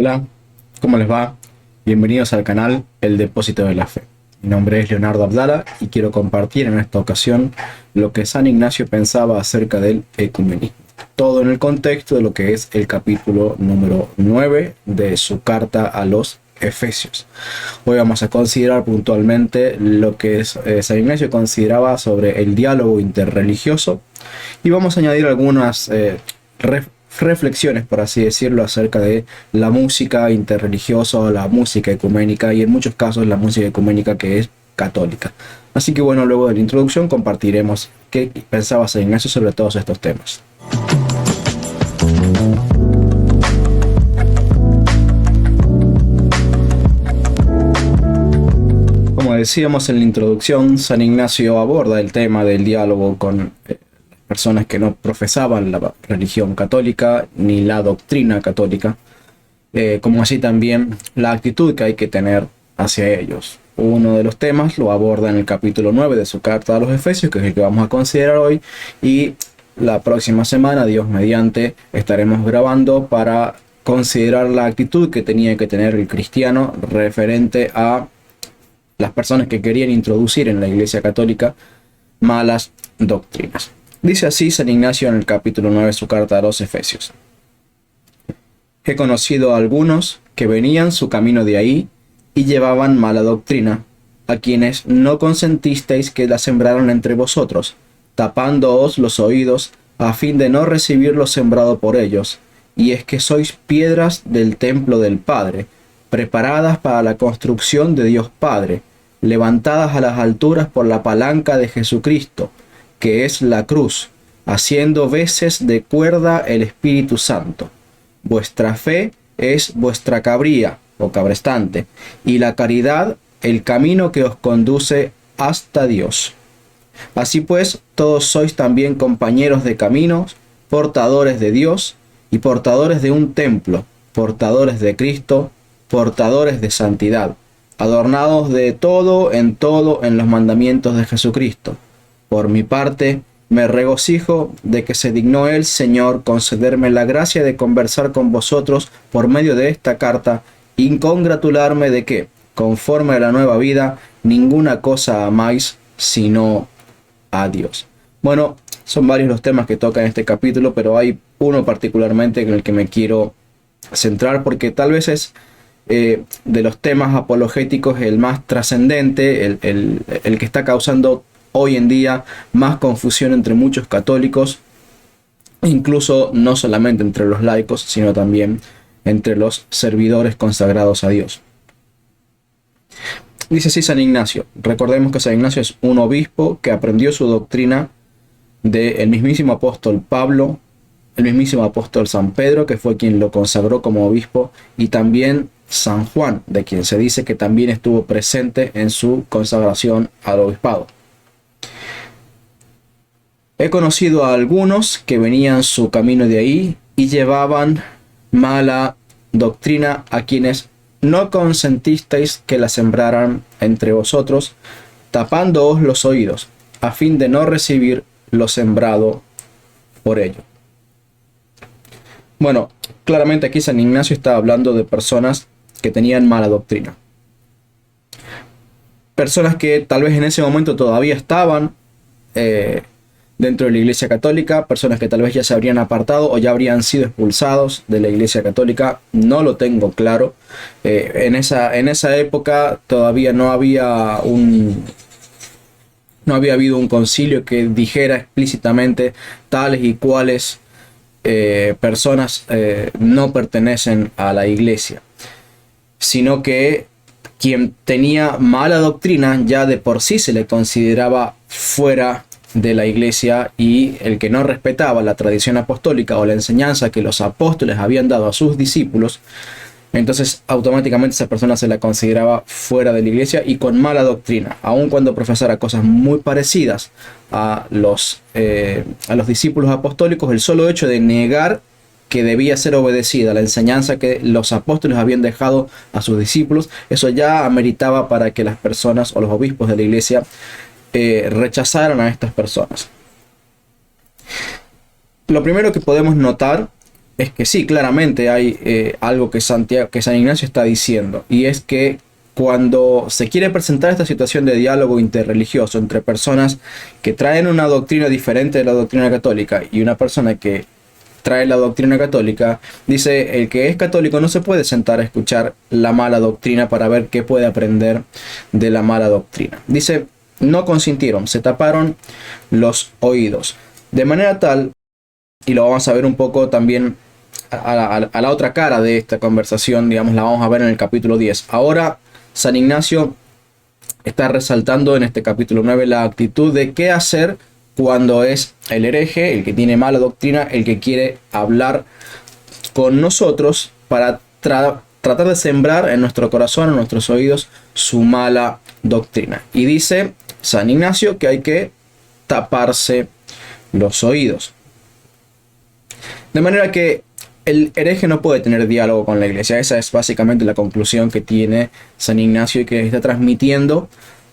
Hola, ¿cómo les va? Bienvenidos al canal El Depósito de la Fe. Mi nombre es Leonardo Abdala y quiero compartir en esta ocasión lo que San Ignacio pensaba acerca del ecumenismo. Todo en el contexto de lo que es el capítulo número 9 de su carta a los Efesios. Hoy vamos a considerar puntualmente lo que San Ignacio consideraba sobre el diálogo interreligioso y vamos a añadir algunas reflexiones, por así decirlo, acerca de la música interreligiosa o la música ecuménica, y en muchos casos la música ecuménica que es católica. Así que bueno, luego de la introducción compartiremos qué pensaba San Ignacio sobre todos estos temas. Como decíamos en la introducción, San Ignacio aborda el tema del diálogo con personas que no profesaban la religión católica ni la doctrina católica, como así también la actitud que hay que tener hacia ellos. Uno de los temas lo aborda en el capítulo 9 de su carta a los Efesios, que es el que vamos a considerar hoy, y la próxima semana, Dios mediante, estaremos grabando para considerar la actitud que tenía que tener el cristiano referente a las personas que querían introducir en la Iglesia Católica malas doctrinas. Dice así San Ignacio en el capítulo 9 de su carta a los Efesios: he conocido a algunos que venían su camino de ahí y llevaban mala doctrina, a quienes no consentisteis que la sembraran entre vosotros, tapándoos los oídos a fin de no recibir lo sembrado por ellos. Y es que sois piedras del templo del Padre, preparadas para la construcción de Dios Padre, levantadas a las alturas por la palanca de Jesucristo, que es la cruz, haciendo veces de cuerda el Espíritu Santo. Vuestra fe es vuestra cabría o cabrestante, y la caridad el camino que os conduce hasta Dios. Así pues, todos sois también compañeros de caminos, portadores de Dios y portadores de un templo, portadores de Cristo, portadores de santidad, adornados de todo en los mandamientos de Jesucristo. Por mi parte, me regocijo de que se dignó el Señor concederme la gracia de conversar con vosotros por medio de esta carta y congratularme de que, conforme a la nueva vida, ninguna cosa amáis sino a Dios. Bueno, son varios los temas que toca en este capítulo, pero hay uno particularmente en el que me quiero centrar porque tal vez es de los temas apologéticos el más trascendente, el que está causando hoy en día más confusión entre muchos católicos, incluso no solamente entre los laicos, sino también entre los servidores consagrados a Dios. Dice así San Ignacio. Recordemos que San Ignacio es un obispo que aprendió su doctrina del mismísimo apóstol Pablo, el mismísimo apóstol San Pedro, que fue quien lo consagró como obispo, y también San Juan, de quien se dice que también estuvo presente en su consagración al obispado. He conocido a algunos que venían su camino de ahí y llevaban mala doctrina, a quienes no consentisteis que la sembraran entre vosotros, tapándoos los oídos, a fin de no recibir lo sembrado por ello. Bueno, claramente aquí San Ignacio está hablando de personas que tenían mala doctrina. Personas que tal vez en ese momento todavía estaban dentro de la Iglesia Católica, personas que tal vez ya se habrían apartado o ya habrían sido expulsados de la Iglesia Católica, no lo tengo claro. En esa época todavía no había habido un concilio que dijera explícitamente tales y cuales personas no pertenecen a la Iglesia, sino que quien tenía mala doctrina ya de por sí se le consideraba fuera de la Iglesia, y el que no respetaba la tradición apostólica o la enseñanza que los apóstoles habían dado a sus discípulos, entonces automáticamente esa persona se la consideraba fuera de la Iglesia y con mala doctrina, aun cuando profesara cosas muy parecidas a los discípulos apostólicos. El solo hecho de negar que debía ser obedecida la enseñanza que los apóstoles habían dejado a sus discípulos, eso ya ameritaba para que las personas o los obispos de la Iglesia rechazaran a estas personas. Lo primero que podemos notar es que sí, claramente hay algo que San Ignacio está diciendo, y es que cuando se quiere presentar esta situación de diálogo interreligioso entre personas que traen una doctrina diferente de la doctrina católica y una persona que trae la doctrina católica, dice: el que es católico no se puede sentar a escuchar la mala doctrina para ver qué puede aprender de la mala doctrina. Dice: no consintieron, se taparon los oídos. De manera tal, y lo vamos a ver un poco también a la otra cara de esta conversación, digamos, la vamos a ver en el capítulo 10. Ahora San Ignacio está resaltando en este capítulo 9 la actitud de qué hacer cuando es el hereje, el que tiene mala doctrina, el que quiere hablar con nosotros para tratar de sembrar en nuestro corazón, en nuestros oídos, su mala doctrina. Y dice San Ignacio que hay que taparse los oídos. De manera que el hereje no puede tener diálogo con la iglesia. Esa es básicamente la conclusión que tiene San Ignacio y que está transmitiendo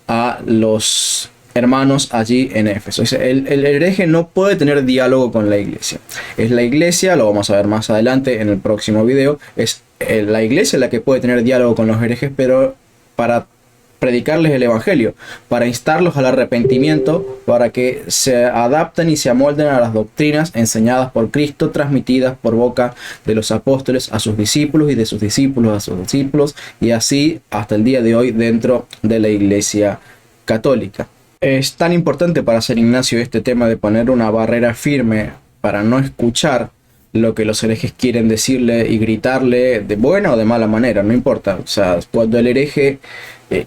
a los hermanos allí en Éfeso. El hereje no puede tener diálogo con la iglesia. Es la iglesia, lo vamos a ver más adelante en el próximo video, es la iglesia la que puede tener diálogo con los herejes, pero para predicarles el evangelio, para instarlos al arrepentimiento, para que se adapten y se amolden a las doctrinas enseñadas por Cristo, transmitidas por boca de los apóstoles a sus discípulos y de sus discípulos a sus discípulos, y así hasta el día de hoy dentro de la iglesia católica. Es tan importante para San Ignacio este tema de poner una barrera firme para no escuchar lo que los herejes quieren decirle y gritarle de buena o de mala manera, no importa. O sea, cuando el hereje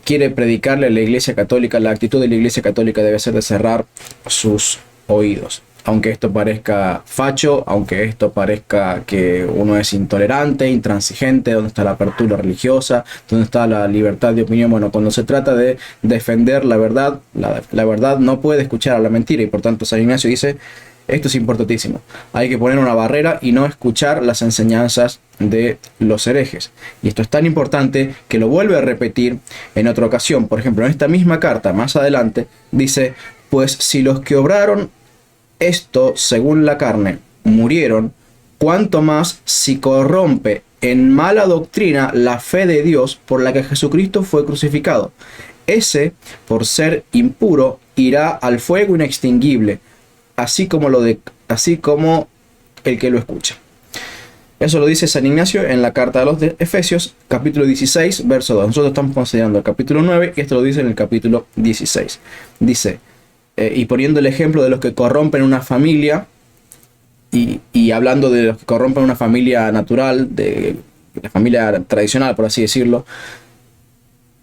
quiere predicarle a la iglesia católica, la actitud de la iglesia católica debe ser de cerrar sus oídos. Aunque esto parezca facho, aunque esto parezca que uno es intolerante, intransigente, donde está la apertura religiosa, donde está la libertad de opinión. Bueno, cuando se trata de defender la verdad, la verdad no puede escuchar a la mentira, y por tanto San Ignacio dice: esto es importantísimo. Hay que poner una barrera y no escuchar las enseñanzas de los herejes. Y esto es tan importante que lo vuelve a repetir en otra ocasión. Por ejemplo, en esta misma carta, más adelante, dice: pues si los que obraron esto según la carne murieron, cuánto más si corrompe en mala doctrina la fe de Dios por la que Jesucristo fue crucificado. Ese, por ser impuro, irá al fuego inextinguible, así como el que lo escucha. Eso lo dice San Ignacio en la carta a los Efesios, capítulo 16, verso 2. Nosotros estamos considerando el capítulo 9 y esto lo dice en el capítulo 16. Dice: y poniendo el ejemplo de los que corrompen una familia, y hablando de los que corrompen una familia natural, de la familia tradicional, por así decirlo,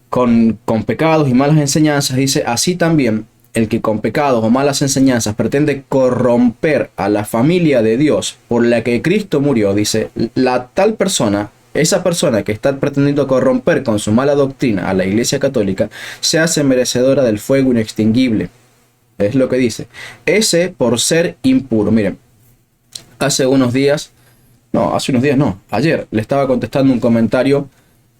con pecados y malas enseñanzas, dice: así también el que con pecados o malas enseñanzas pretende corromper a la familia de Dios por la que Cristo murió, dice, la tal persona, esa persona que está pretendiendo corromper con su mala doctrina a la Iglesia Católica, se hace merecedora del fuego inextinguible. Es lo que dice. Ese por ser impuro. Miren, ayer le estaba contestando un comentario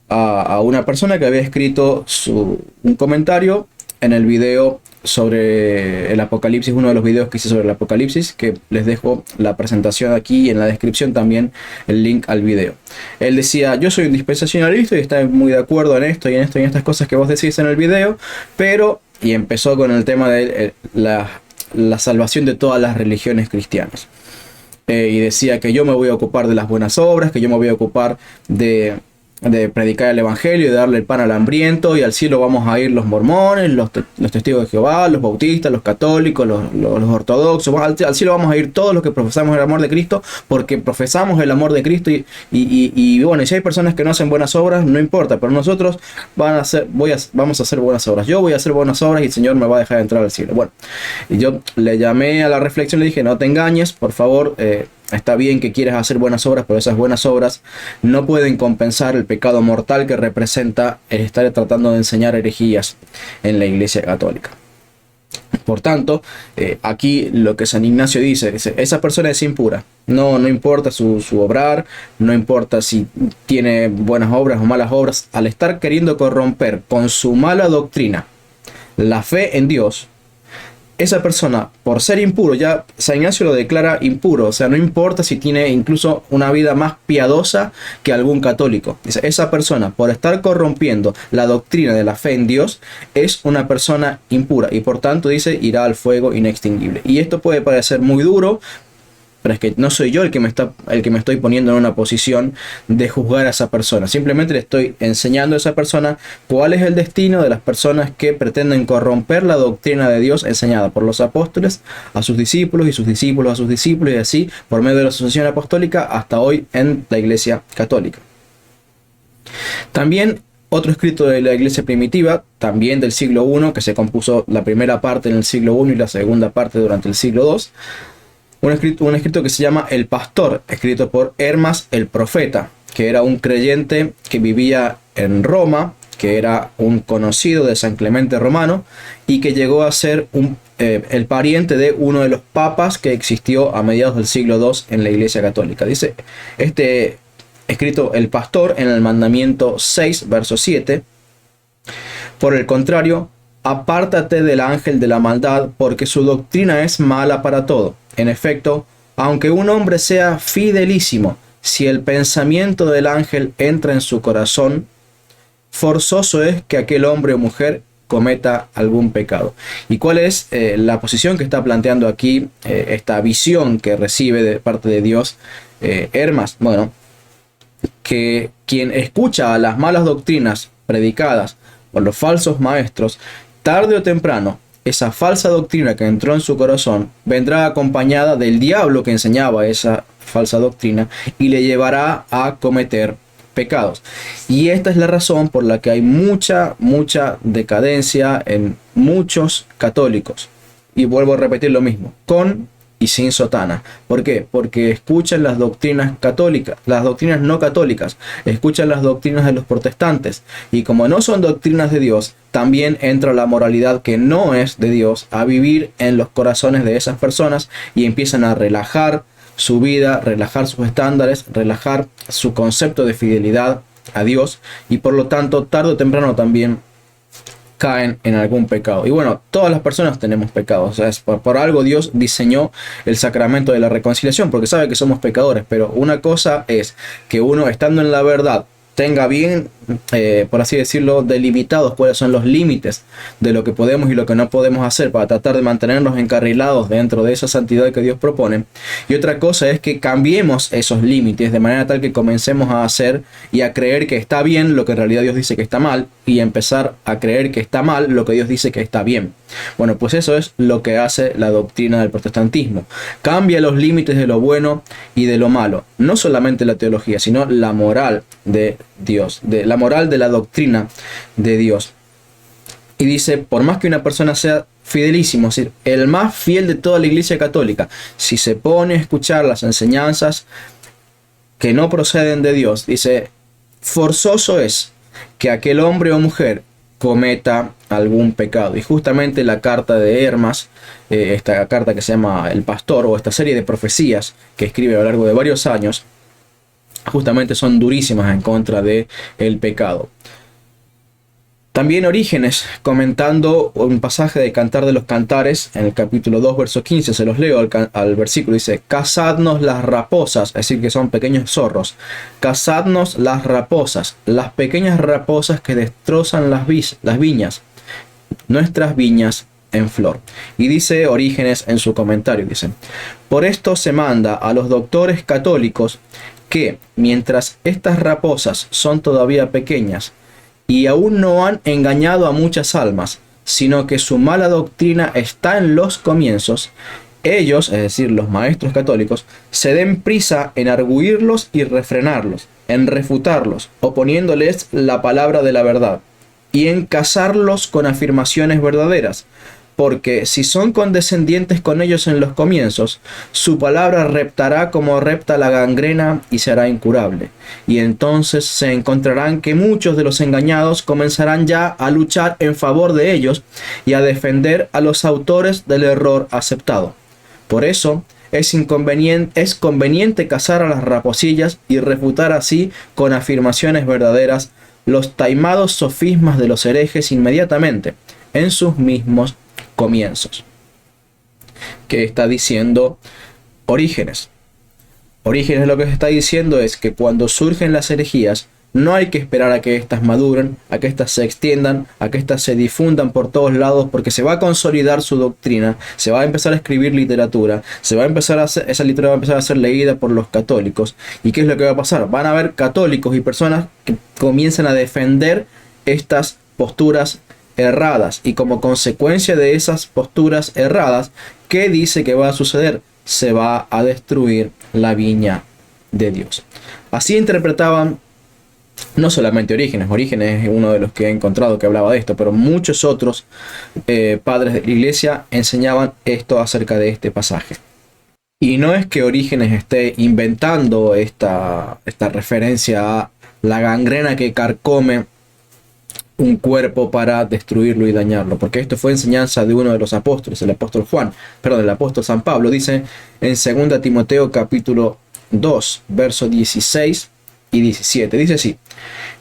a una persona que había escrito un comentario en el video sobre el Apocalipsis, uno de los videos que hice sobre el Apocalipsis, que les dejo la presentación aquí y en la descripción también el link al video. Él decía: yo soy un dispensacionalista y estoy muy de acuerdo en esto y en esto y en estas cosas que vos decís en el video, pero... y empezó con el tema de la salvación de todas las religiones cristianas. Y decía que yo me voy a ocupar de las buenas obras, que yo me voy a ocupar de predicar el evangelio y de darle el pan al hambriento, y al cielo vamos a ir los mormones, los testigos de Jehová, los bautistas, los católicos, los ortodoxos. Al cielo vamos a ir todos los que profesamos el amor de Cristo, porque profesamos el amor de Cristo, y bueno, si hay personas que no hacen buenas obras, no importa, pero nosotros vamos a hacer buenas obras. Yo voy a hacer buenas obras y el Señor me va a dejar entrar al cielo. Bueno, y yo le llamé a la reflexión, le dije: no te engañes, por favor. Está bien que quieras hacer buenas obras, pero esas buenas obras no pueden compensar el pecado mortal que representa el estar tratando de enseñar herejías en la Iglesia Católica. Por tanto, aquí lo que San Ignacio dice: esa persona es impura. No importa su obrar, no importa si tiene buenas obras o malas obras. Al estar queriendo corromper con su mala doctrina la fe en Dios, esa persona, por ser impuro, ya San Ignacio lo declara impuro, o sea, no importa si tiene incluso una vida más piadosa que algún católico. Dice, esa persona, por estar corrompiendo la doctrina de la fe en Dios, es una persona impura y por tanto, dice, irá al fuego inextinguible. Y esto puede parecer muy duro, pero es que no soy yo el que me estoy poniendo en una posición de juzgar a esa persona. Simplemente le estoy enseñando a esa persona cuál es el destino de las personas que pretenden corromper la doctrina de Dios enseñada por los apóstoles a sus discípulos y sus discípulos a sus discípulos y así por medio de la sucesión apostólica hasta hoy en la Iglesia Católica. También otro escrito de la Iglesia primitiva, también del siglo I, que se compuso la primera parte en el siglo I y la segunda parte durante el siglo II, un escrito que se llama El Pastor, escrito por Hermas el Profeta, que era un creyente que vivía en Roma, que era un conocido de San Clemente Romano y que llegó a ser el pariente de uno de los papas que existió a mediados del siglo II en la Iglesia Católica. Dice este escrito El Pastor en el mandamiento 6, verso 7: por el contrario, apártate del ángel de la maldad, porque su doctrina es mala para todo. En efecto, aunque un hombre sea fidelísimo, si el pensamiento del ángel entra en su corazón, forzoso es que aquel hombre o mujer cometa algún pecado. ¿Y cuál es la posición que está planteando aquí, esta visión que recibe de parte de Dios Hermas? Bueno, que quien escucha a las malas doctrinas predicadas por los falsos maestros, tarde o temprano, esa falsa doctrina que entró en su corazón vendrá acompañada del diablo que enseñaba esa falsa doctrina y le llevará a cometer pecados. Y esta es la razón por la que hay mucha decadencia en muchos católicos. Y vuelvo a repetir lo mismo, con y sin sotana. ¿Por qué? Porque escuchan las doctrinas católicas, las doctrinas no católicas, escuchan las doctrinas de los protestantes, y como no son doctrinas de Dios, también entra la moralidad que no es de Dios a vivir en los corazones de esas personas y empiezan a relajar su vida, relajar sus estándares, relajar su concepto de fidelidad a Dios, y por lo tanto tarde o temprano también caen en algún pecado. Y bueno, todas las personas tenemos pecados, o sea, por algo Dios diseñó el sacramento de la reconciliación, porque sabe que somos pecadores. Pero una cosa es que uno, estando en la verdad, tenga bien, por así decirlo, delimitados cuáles son los límites de lo que podemos y lo que no podemos hacer para tratar de mantenernos encarrilados dentro de esa santidad que Dios propone. Y otra cosa es que cambiemos esos límites de manera tal que comencemos a hacer y a creer que está bien lo que en realidad Dios dice que está mal, y empezar a creer que está mal lo que Dios dice que está bien. Bueno, pues eso es lo que hace la doctrina del protestantismo. Cambia los límites de lo bueno y de lo malo. No solamente la teología, sino la moral de Dios, de la moral de la doctrina de Dios. Y dice, por más que una persona sea fidelísimo, es decir, el más fiel de toda la Iglesia Católica, si se pone a escuchar las enseñanzas que no proceden de Dios, dice, forzoso es que aquel hombre o mujer cometa algún pecado. Y justamente la carta de Hermas, esta carta que se llama El Pastor, o esta serie de profecías que escribe a lo largo de varios años, justamente son durísimas en contra de el pecado. También Orígenes, comentando un pasaje de Cantar de los Cantares, en el capítulo 2, verso 15, se los leo al versículo, dice: cazadnos las raposas, es decir, que son pequeños zorros, cazadnos las raposas, las pequeñas raposas que destrozan las viñas, nuestras viñas en flor. Y dice Orígenes en su comentario, dice: por esto se manda a los doctores católicos que, mientras estas raposas son todavía pequeñas, y aún no han engañado a muchas almas, sino que su mala doctrina está en los comienzos, ellos, es decir, los maestros católicos, se den prisa en argüirlos y refrenarlos, en refutarlos, oponiéndoles la palabra de la verdad, y en casarlos con afirmaciones verdaderas, porque si son condescendientes con ellos en los comienzos, su palabra reptará como repta la gangrena y será incurable. Y entonces se encontrarán que muchos de los engañados comenzarán ya a luchar en favor de ellos y a defender a los autores del error aceptado. Por eso es conveniente cazar a las raposillas y refutar así con afirmaciones verdaderas los taimados sofismas de los herejes inmediatamente en sus mismos comienzos. que está diciendo Orígenes. Orígenes lo que está diciendo es que cuando surgen las herejías, no hay que esperar a que éstas maduren, a que éstas se extiendan, a que éstas se difundan por todos lados, porque se va a consolidar su doctrina, se va a empezar a escribir literatura, se va a empezar a hacer, esa literatura va a empezar a ser leída por los católicos. ¿Y qué es lo que va a pasar? Van a haber católicos y personas que comiencen a defender estas posturas erradas, y como consecuencia de esas posturas erradas, ¿qué dice que va a suceder? Se va a destruir la viña de Dios. Así interpretaban no solamente Orígenes. Orígenes es uno de los que he encontrado que hablaba de esto, pero muchos otros padres de la iglesia enseñaban esto acerca de este pasaje. Y no es que Orígenes esté inventando esta referencia a la gangrena que carcome un cuerpo para destruirlo y dañarlo, porque esto fue enseñanza de uno de los apóstoles, el apóstol el apóstol San Pablo. Dice en 2 Timoteo capítulo 2, verso 16 y 17, dice así: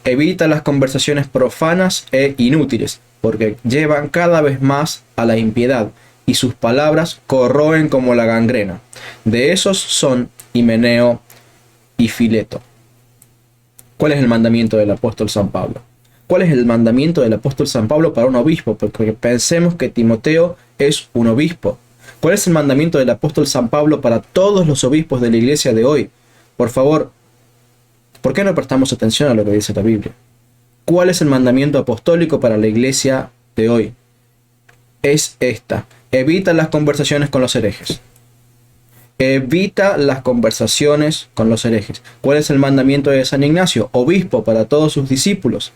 evita las conversaciones profanas e inútiles, porque llevan cada vez más a la impiedad, y sus palabras corroen como la gangrena. De esos son Himeneo y Fileto. ¿Cuál es el mandamiento del apóstol San Pablo? ¿Cuál es el mandamiento del apóstol San Pablo para un obispo? Porque pensemos que Timoteo es un obispo. ¿Cuál es el mandamiento del apóstol San Pablo para todos los obispos de la iglesia de hoy? Por favor, ¿por qué no prestamos atención a lo que dice la Biblia? ¿Cuál es el mandamiento apostólico para la iglesia de hoy? Es esta: evita las conversaciones con los herejes. Evita las conversaciones con los herejes. ¿Cuál es el mandamiento de San Ignacio, obispo para todos sus discípulos?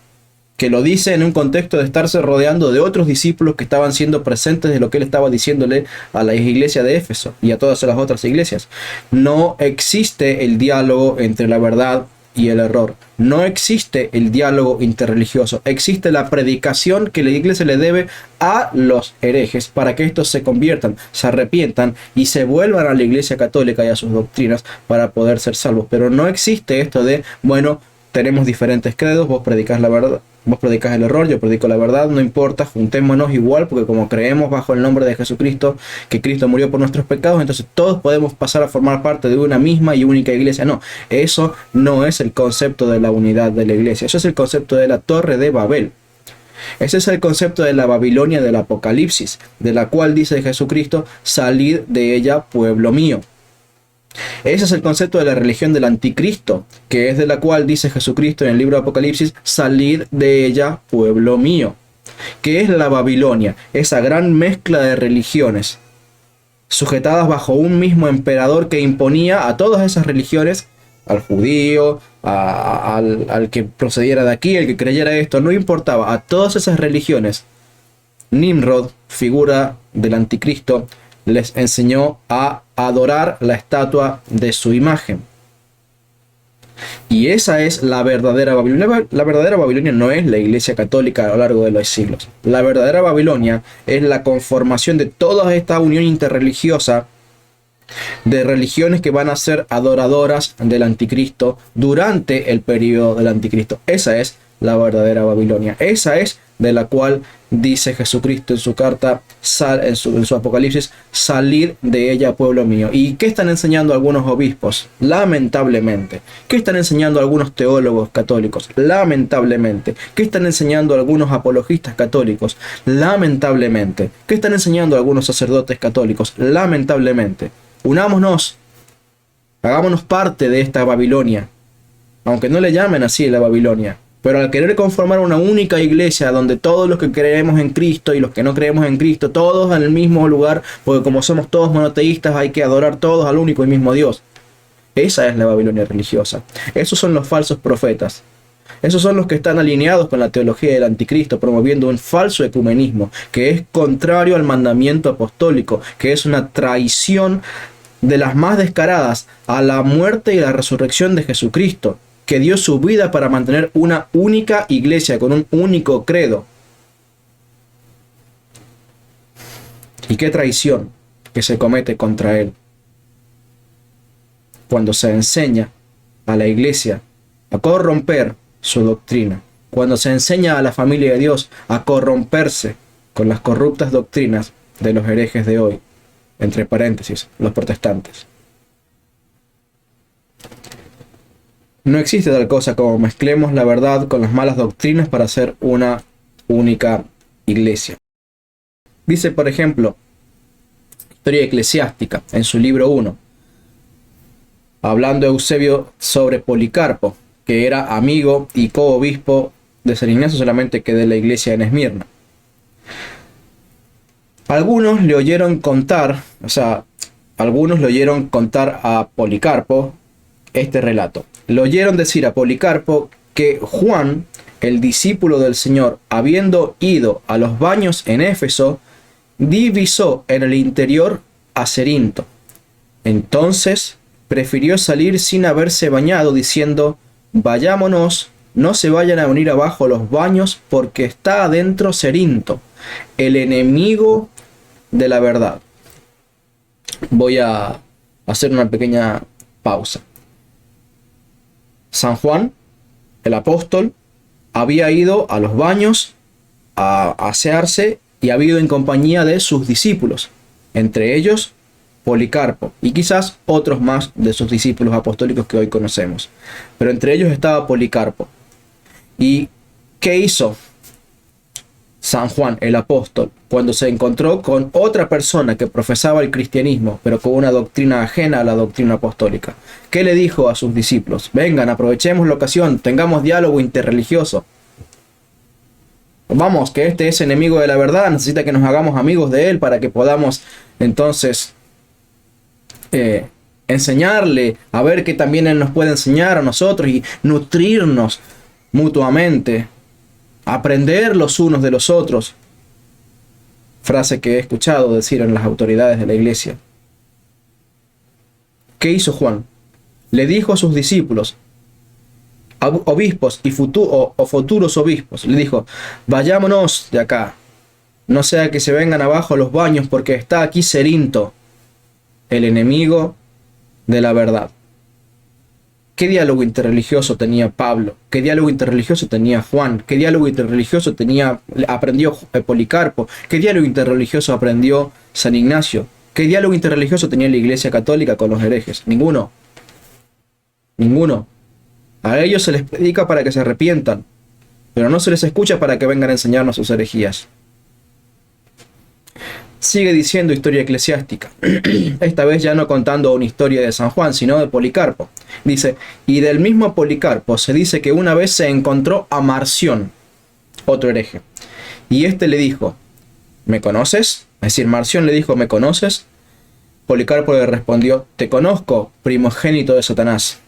Que lo dice en un contexto de estarse rodeando de otros discípulos que estaban siendo presentes de lo que él estaba diciéndole a la iglesia de Éfeso y a todas las otras iglesias. No existe el diálogo entre la verdad y el error. No existe el diálogo interreligioso. Existe la predicación que la iglesia le debe a los herejes para que estos se conviertan, se arrepientan y se vuelvan a la iglesia católica y a sus doctrinas para poder ser salvos. Pero no existe esto de, bueno, tenemos diferentes credos, vos predicás la verdad, vos predicás el error, yo predico la verdad, no importa, juntémonos igual, porque como creemos bajo el nombre de Jesucristo, que Cristo murió por nuestros pecados, entonces todos podemos pasar a formar parte de una misma y única iglesia. No, eso no es el concepto de la unidad de la iglesia, eso es el concepto de la Torre de Babel. Ese es el concepto de la Babilonia del Apocalipsis, de la cual dice Jesucristo: salid de ella, pueblo mío. Ese es el concepto de la religión del anticristo, que es de la cual dice Jesucristo en el libro de Apocalipsis: salid de ella, pueblo mío. ¿Qué es la Babilonia? Esa gran mezcla de religiones sujetadas bajo un mismo emperador que imponía a todas esas religiones, al judío, al que procediera de aquí, el que creyera esto, no importaba, a todas esas religiones. Nimrod, figura del anticristo, les enseñó a adorar la estatua de su imagen. Y esa es la verdadera Babilonia. La verdadera Babilonia no es la iglesia católica a lo largo de los siglos. La verdadera Babilonia es la conformación de toda esta unión interreligiosa de religiones que van a ser adoradoras del anticristo durante el periodo del anticristo. Esa es la verdadera Babilonia. Esa es de la cual dice Jesucristo en su carta, en su Apocalipsis: salid de ella, pueblo mío. ¿Y qué están enseñando algunos obispos? Lamentablemente. ¿Qué están enseñando algunos teólogos católicos? Lamentablemente. ¿Qué están enseñando algunos apologistas católicos? Lamentablemente. ¿Qué están enseñando algunos sacerdotes católicos? Lamentablemente. Unámonos. Hagámonos parte de esta Babilonia. Aunque no le llamen así la Babilonia. Pero al querer conformar una única iglesia donde todos los que creemos en Cristo y los que no creemos en Cristo, todos en el mismo lugar, porque como somos todos monoteístas, hay que adorar todos al único y mismo Dios. Esa es la Babilonia religiosa. Esos son los falsos profetas. Esos son los que están alineados con la teología del anticristo, promoviendo un falso ecumenismo que es contrario al mandamiento apostólico, que es una traición de las más descaradas a la muerte y la resurrección de Jesucristo, que dio su vida para mantener una única iglesia con un único credo. Y qué traición que se comete contra él cuando se enseña a la iglesia a corromper su doctrina, cuando se enseña a la familia de Dios a corromperse con las corruptas doctrinas de los herejes de hoy. entre paréntesis, los protestantes. No existe tal cosa como mezclemos la verdad con las malas doctrinas para hacer una única iglesia. Dice, por ejemplo, Historia Eclesiástica, en su libro 1, hablando Eusebio sobre Policarpo, que era amigo y coobispo de San Ignacio, solamente que de la iglesia en Esmirna. Algunos le oyeron contar a Policarpo este relato. Le oyeron decir a Policarpo que Juan, el discípulo del Señor, habiendo ido a los baños en Éfeso, divisó en el interior a Cerinto. Entonces prefirió salir sin haberse bañado, diciendo: vayámonos, no se vayan a venir abajo los baños, porque está adentro Cerinto, el enemigo de la verdad. Voy a hacer una pequeña pausa. San Juan, el apóstol, había ido a los baños a asearse y había ido en compañía de sus discípulos, entre ellos Policarpo y quizás otros más de sus discípulos apostólicos que hoy conocemos. Pero entre ellos estaba Policarpo. ¿Y qué hizo San Juan, el apóstol, cuando se encontró con otra persona que profesaba el cristianismo, pero con una doctrina ajena a la doctrina apostólica? ¿Qué le dijo a sus discípulos? Vengan, aprovechemos la ocasión, tengamos diálogo interreligioso. Vamos, que este es enemigo de la verdad, necesita que nos hagamos amigos de él para que podamos entonces enseñarle, a ver qué también él nos puede enseñar a nosotros y nutrirnos mutuamente, aprender los unos de los otros. Frase que he escuchado decir en las autoridades de la iglesia. ¿Qué hizo Juan? Le dijo a sus discípulos, obispos y futuros obispos, le dijo: vayámonos de acá, no sea que se vengan abajo los baños, porque está aquí Cerinto, el enemigo de la verdad. ¿Qué diálogo interreligioso tenía Pablo? ¿Qué diálogo interreligioso tenía Juan? ¿Qué diálogo interreligioso aprendió Policarpo? ¿Qué diálogo interreligioso aprendió San Ignacio? ¿Qué diálogo interreligioso tenía la Iglesia Católica con los herejes? Ninguno. Ninguno. A ellos se les predica para que se arrepientan, pero no se les escucha para que vengan a enseñarnos sus herejías. Sigue diciendo Historia Eclesiástica, esta vez ya no contando una historia de San Juan, sino de Policarpo. Dice: y del mismo Policarpo se dice que una vez se encontró a Marción, otro hereje, y este le dijo: ¿me conoces? Es decir, Marción le dijo: ¿me conoces? Policarpo le respondió: te conozco, primogénito de Satanás.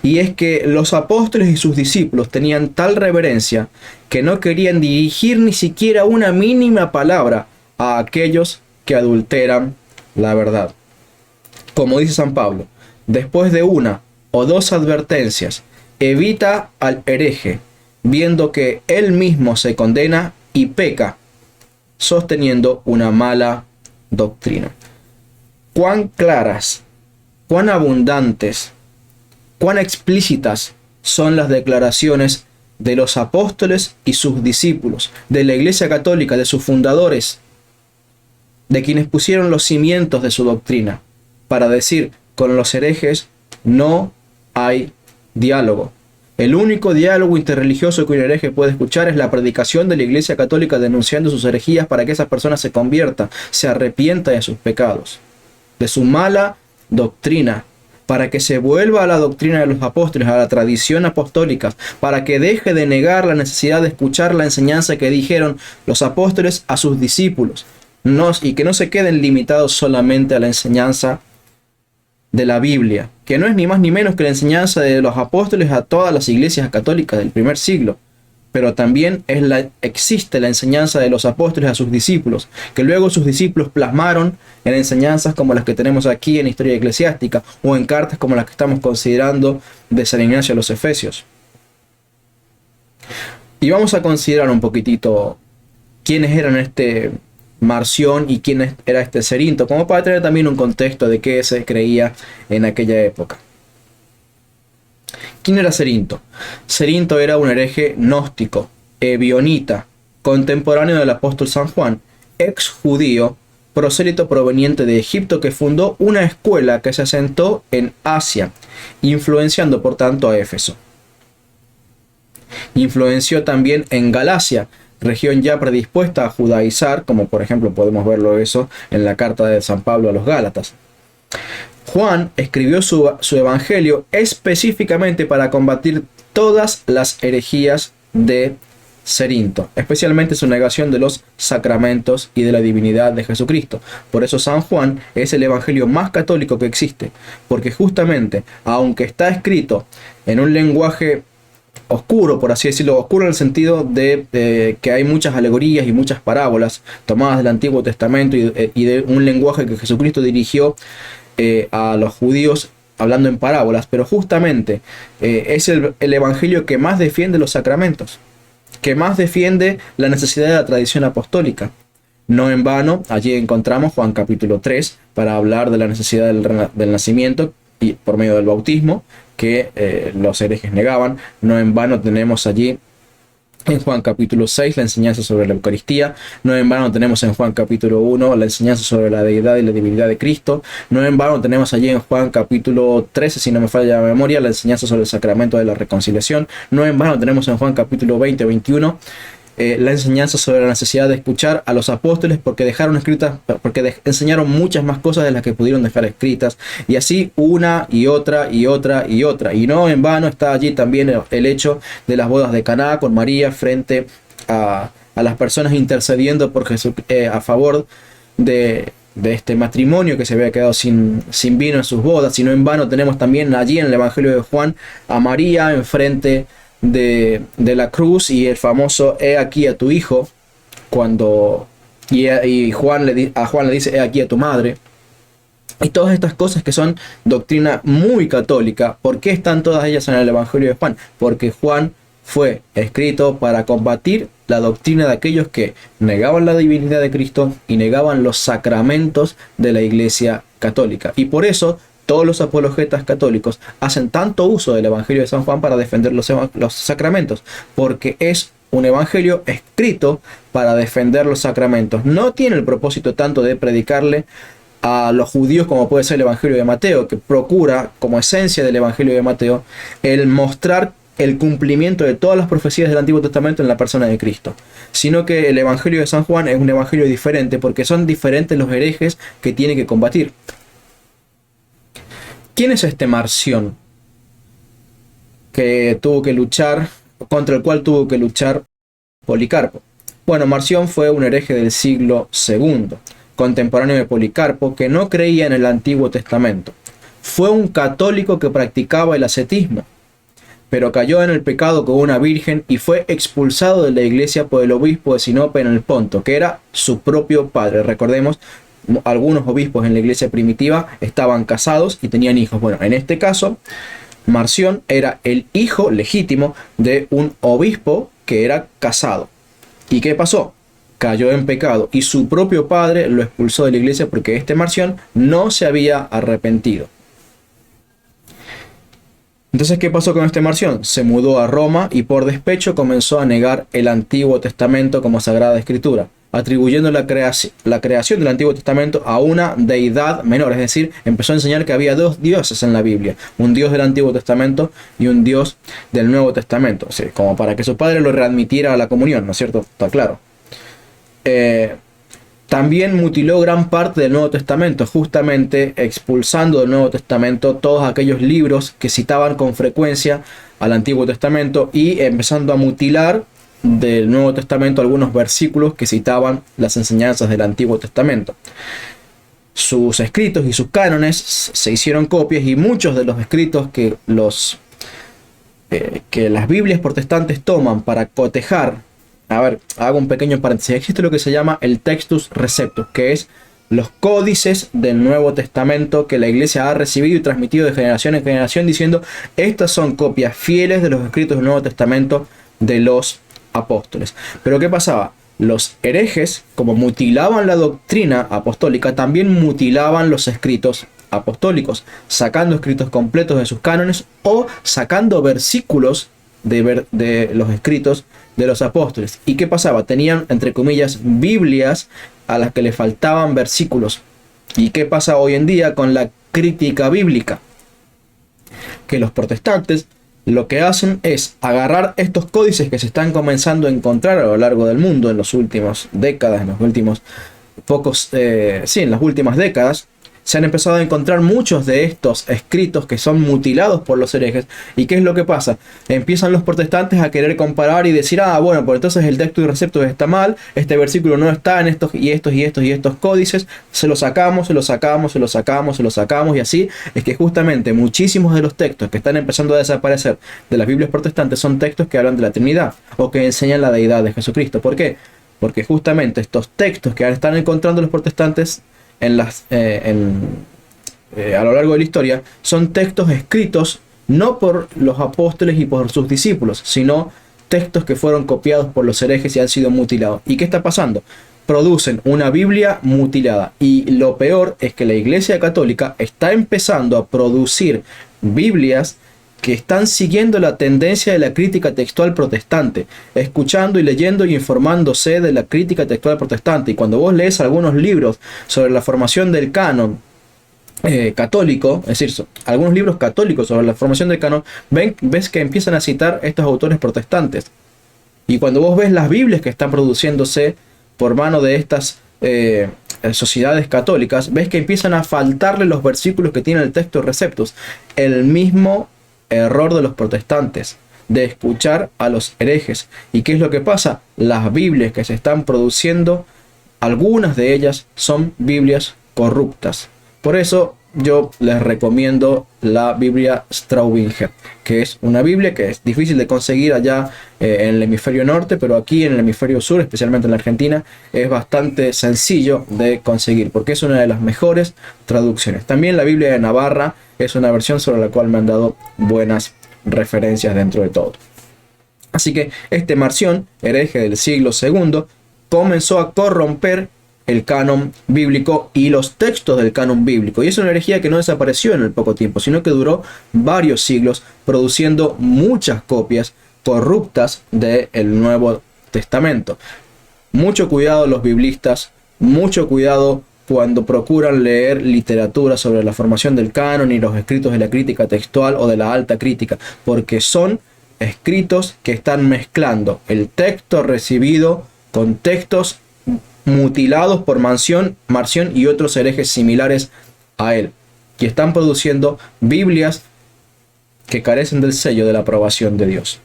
Y es que los apóstoles y sus discípulos tenían tal reverencia que no querían dirigir ni siquiera una mínima palabra a aquellos que adulteran la verdad. Como dice San Pablo, después de una o dos advertencias, evita al hereje, viendo que él mismo se condena y peca, sosteniendo una mala doctrina. Cuán claras, cuán abundantes, cuán explícitas son las declaraciones de los apóstoles y sus discípulos, de la Iglesia Católica, de sus fundadores, de quienes pusieron los cimientos de su doctrina, para decir: con los herejes no hay diálogo. El único diálogo interreligioso que un hereje puede escuchar es la predicación de la Iglesia Católica denunciando sus herejías, para que esa persona se convierta, se arrepienta de sus pecados, de su mala doctrina, para que se vuelva a la doctrina de los apóstoles, a la tradición apostólica, para que deje de negar la necesidad de escuchar la enseñanza que dijeron los apóstoles a sus discípulos, y que no se queden limitados solamente a la enseñanza de la Biblia, que no es ni más ni menos que la enseñanza de los apóstoles a todas las iglesias católicas del primer siglo, pero también existe la enseñanza de los apóstoles a sus discípulos, que luego sus discípulos plasmaron en enseñanzas como las que tenemos aquí en Historia Eclesiástica, o en cartas como las que estamos considerando de San Ignacio a los Efesios. Y vamos a considerar un poquitito quiénes eran este Marción y quién era este Cerinto, como para tener también un contexto de qué se creía en aquella época. ¿Quién era Cerinto? Cerinto era un hereje gnóstico, ebionita, contemporáneo del apóstol San Juan, ex judío, prosélito proveniente de Egipto que fundó una escuela que se asentó en Asia, influenciando por tanto a Éfeso. Influenció también en Galacia, región ya predispuesta a judaizar, como por ejemplo podemos verlo eso en la carta de San Pablo a los Gálatas. Juan escribió su evangelio específicamente para combatir todas las herejías de Cerinto, especialmente su negación de los sacramentos y de la divinidad de Jesucristo. Por eso San Juan es el evangelio más católico que existe, porque justamente, aunque está escrito en un lenguaje oscuro, por así decirlo, oscuro en el sentido de que hay muchas alegorías y muchas parábolas tomadas del Antiguo Testamento y de un lenguaje que Jesucristo dirigió a los judíos hablando en parábolas, pero justamente es el evangelio que más defiende los sacramentos, que más defiende la necesidad de la tradición apostólica. No en vano, allí encontramos Juan capítulo 3 para hablar de la necesidad del nacimiento y por medio del bautismo que los herejes negaban. No en vano tenemos allí en Juan capítulo 6 la enseñanza sobre la Eucaristía. No en vano tenemos en Juan capítulo 1 la enseñanza sobre la deidad y la divinidad de Cristo. No en vano tenemos allí en Juan capítulo 13, si no me falla la memoria, la enseñanza sobre el sacramento de la reconciliación. No en vano tenemos en Juan capítulo 20 o 21 la enseñanza sobre la necesidad de escuchar a los apóstoles porque dejaron escritas, porque enseñaron muchas más cosas de las que pudieron dejar escritas, y así una y otra y otra y otra. Y no en vano está allí también el hecho de las bodas de Caná con María frente a las personas intercediendo por Jesús, a favor de este matrimonio que se había quedado sin vino en sus bodas. Y no en vano tenemos también allí en el Evangelio de Juan a María enfrente de la cruz y el famoso "he aquí a tu hijo", cuando a Juan le dice "he aquí a tu madre", y todas estas cosas que son doctrina muy católica. ¿Por qué están todas ellas en el Evangelio de Juan? Porque Juan fue escrito para combatir la doctrina de aquellos que negaban la divinidad de Cristo y negaban los sacramentos de la Iglesia católica, y por eso todos los apologetas católicos hacen tanto uso del Evangelio de San Juan para defender los sacramentos, porque es un evangelio escrito para defender los sacramentos. No tiene el propósito tanto de predicarle a los judíos como puede ser el Evangelio de Mateo, que procura, como esencia del Evangelio de Mateo, el mostrar el cumplimiento de todas las profecías del Antiguo Testamento en la persona de Cristo, sino que el Evangelio de San Juan es un evangelio diferente, porque son diferentes los herejes que tiene que combatir. ¿Quién es este Marción que tuvo que luchar, contra el cual tuvo que luchar Policarpo? Bueno, Marción fue un hereje del siglo II, contemporáneo de Policarpo, que no creía en el Antiguo Testamento. Fue un católico que practicaba el ascetismo, pero cayó en el pecado con una virgen y fue expulsado de la iglesia por el obispo de Sinope en el Ponto, que era su propio padre. Recordemos, algunos obispos en la iglesia primitiva estaban casados y tenían hijos. Bueno, en este caso, Marción era el hijo legítimo de un obispo que era casado. ¿Y qué pasó? Cayó en pecado y su propio padre lo expulsó de la iglesia porque este Marción no se había arrepentido. Entonces, ¿qué pasó con este Marción? Se mudó a Roma y por despecho comenzó a negar el Antiguo Testamento como Sagrada Escritura, atribuyendo la creación del Antiguo Testamento a una deidad menor. Es decir, empezó a enseñar que había dos dioses en la Biblia, un dios del Antiguo Testamento y un dios del Nuevo Testamento, o sea, como para que su padre lo readmitiera a la comunión, ¿no es cierto? Está claro. También mutiló gran parte del Nuevo Testamento, justamente expulsando del Nuevo Testamento todos aquellos libros que citaban con frecuencia al Antiguo Testamento y empezando a mutilar del Nuevo Testamento algunos versículos que citaban las enseñanzas del Antiguo Testamento. Sus escritos y sus cánones se hicieron copias, y muchos de los escritos que las Biblias protestantes toman para cotejar. A ver, hago un pequeño paréntesis. Existe lo que se llama el Textus Receptus, que es los códices del Nuevo Testamento que la Iglesia ha recibido y transmitido de generación en generación, diciendo: estas son copias fieles de los escritos del Nuevo Testamento de los apóstoles. Pero ¿qué pasaba? Los herejes, como mutilaban la doctrina apostólica, también mutilaban los escritos apostólicos, sacando escritos completos de sus cánones o sacando versículos de los escritos de los apóstoles. ¿Y qué pasaba? Tenían, entre comillas, Biblias a las que le faltaban versículos. ¿Y qué pasa hoy en día con la crítica bíblica? Que los protestantes lo que hacen es agarrar estos códices que se están comenzando a encontrar a lo largo del mundo en las últimas décadas, en los últimos en las últimas décadas. Se han empezado a encontrar muchos de estos escritos que son mutilados por los herejes. ¿Y qué es lo que pasa? Empiezan los protestantes a querer comparar y decir, bueno, pues entonces el texto y receptos está mal, este versículo no está en estos y estos códices, se los sacamos y así es que justamente muchísimos de los textos que están empezando a desaparecer de las Biblias protestantes son textos que hablan de la Trinidad o que enseñan la deidad de Jesucristo. ¿Por qué? Porque justamente estos textos que están encontrando los protestantes a lo largo de la historia son textos escritos no por los apóstoles y por sus discípulos, sino textos que fueron copiados por los herejes y han sido mutilados. ¿Y qué está pasando? Producen una Biblia mutilada. Y lo peor es que la Iglesia Católica está empezando a producir Biblias que están siguiendo la tendencia de la crítica textual protestante, escuchando y leyendo y informándose de la crítica textual protestante. Y cuando vos lees algunos libros sobre la formación del canon católico, es decir, algunos libros católicos sobre la formación del canon, ves que empiezan a citar estos autores protestantes. Y cuando vos ves las Biblias que están produciéndose por mano de estas sociedades católicas, ves que empiezan a faltarle los versículos que tiene el texto receptus. El mismo error de los protestantes de escuchar a los herejes. ¿Y qué es lo que pasa? Las Biblias que se están produciendo, algunas de ellas son Biblias corruptas. Por eso yo les recomiendo la Biblia Straubinger, que es una Biblia que es difícil de conseguir allá en el hemisferio norte, pero aquí en el hemisferio sur, especialmente en la Argentina, es bastante sencillo de conseguir, porque es una de las mejores traducciones. También la Biblia de Navarra es una versión sobre la cual me han dado buenas referencias dentro de todo. Así que este Marción, hereje del siglo II, comenzó a corromper el canon bíblico y los textos del canon bíblico. Y es una herejía que no desapareció en el poco tiempo, sino que duró varios siglos, produciendo muchas copias corruptas del Nuevo Testamento. Mucho cuidado los biblistas, mucho cuidado cuando procuran leer literatura sobre la formación del canon y los escritos de la crítica textual o de la alta crítica, porque son escritos que están mezclando el texto recibido con textos mutilados por Marción y otros herejes similares a él, que están produciendo Biblias que carecen del sello de la aprobación de Dios.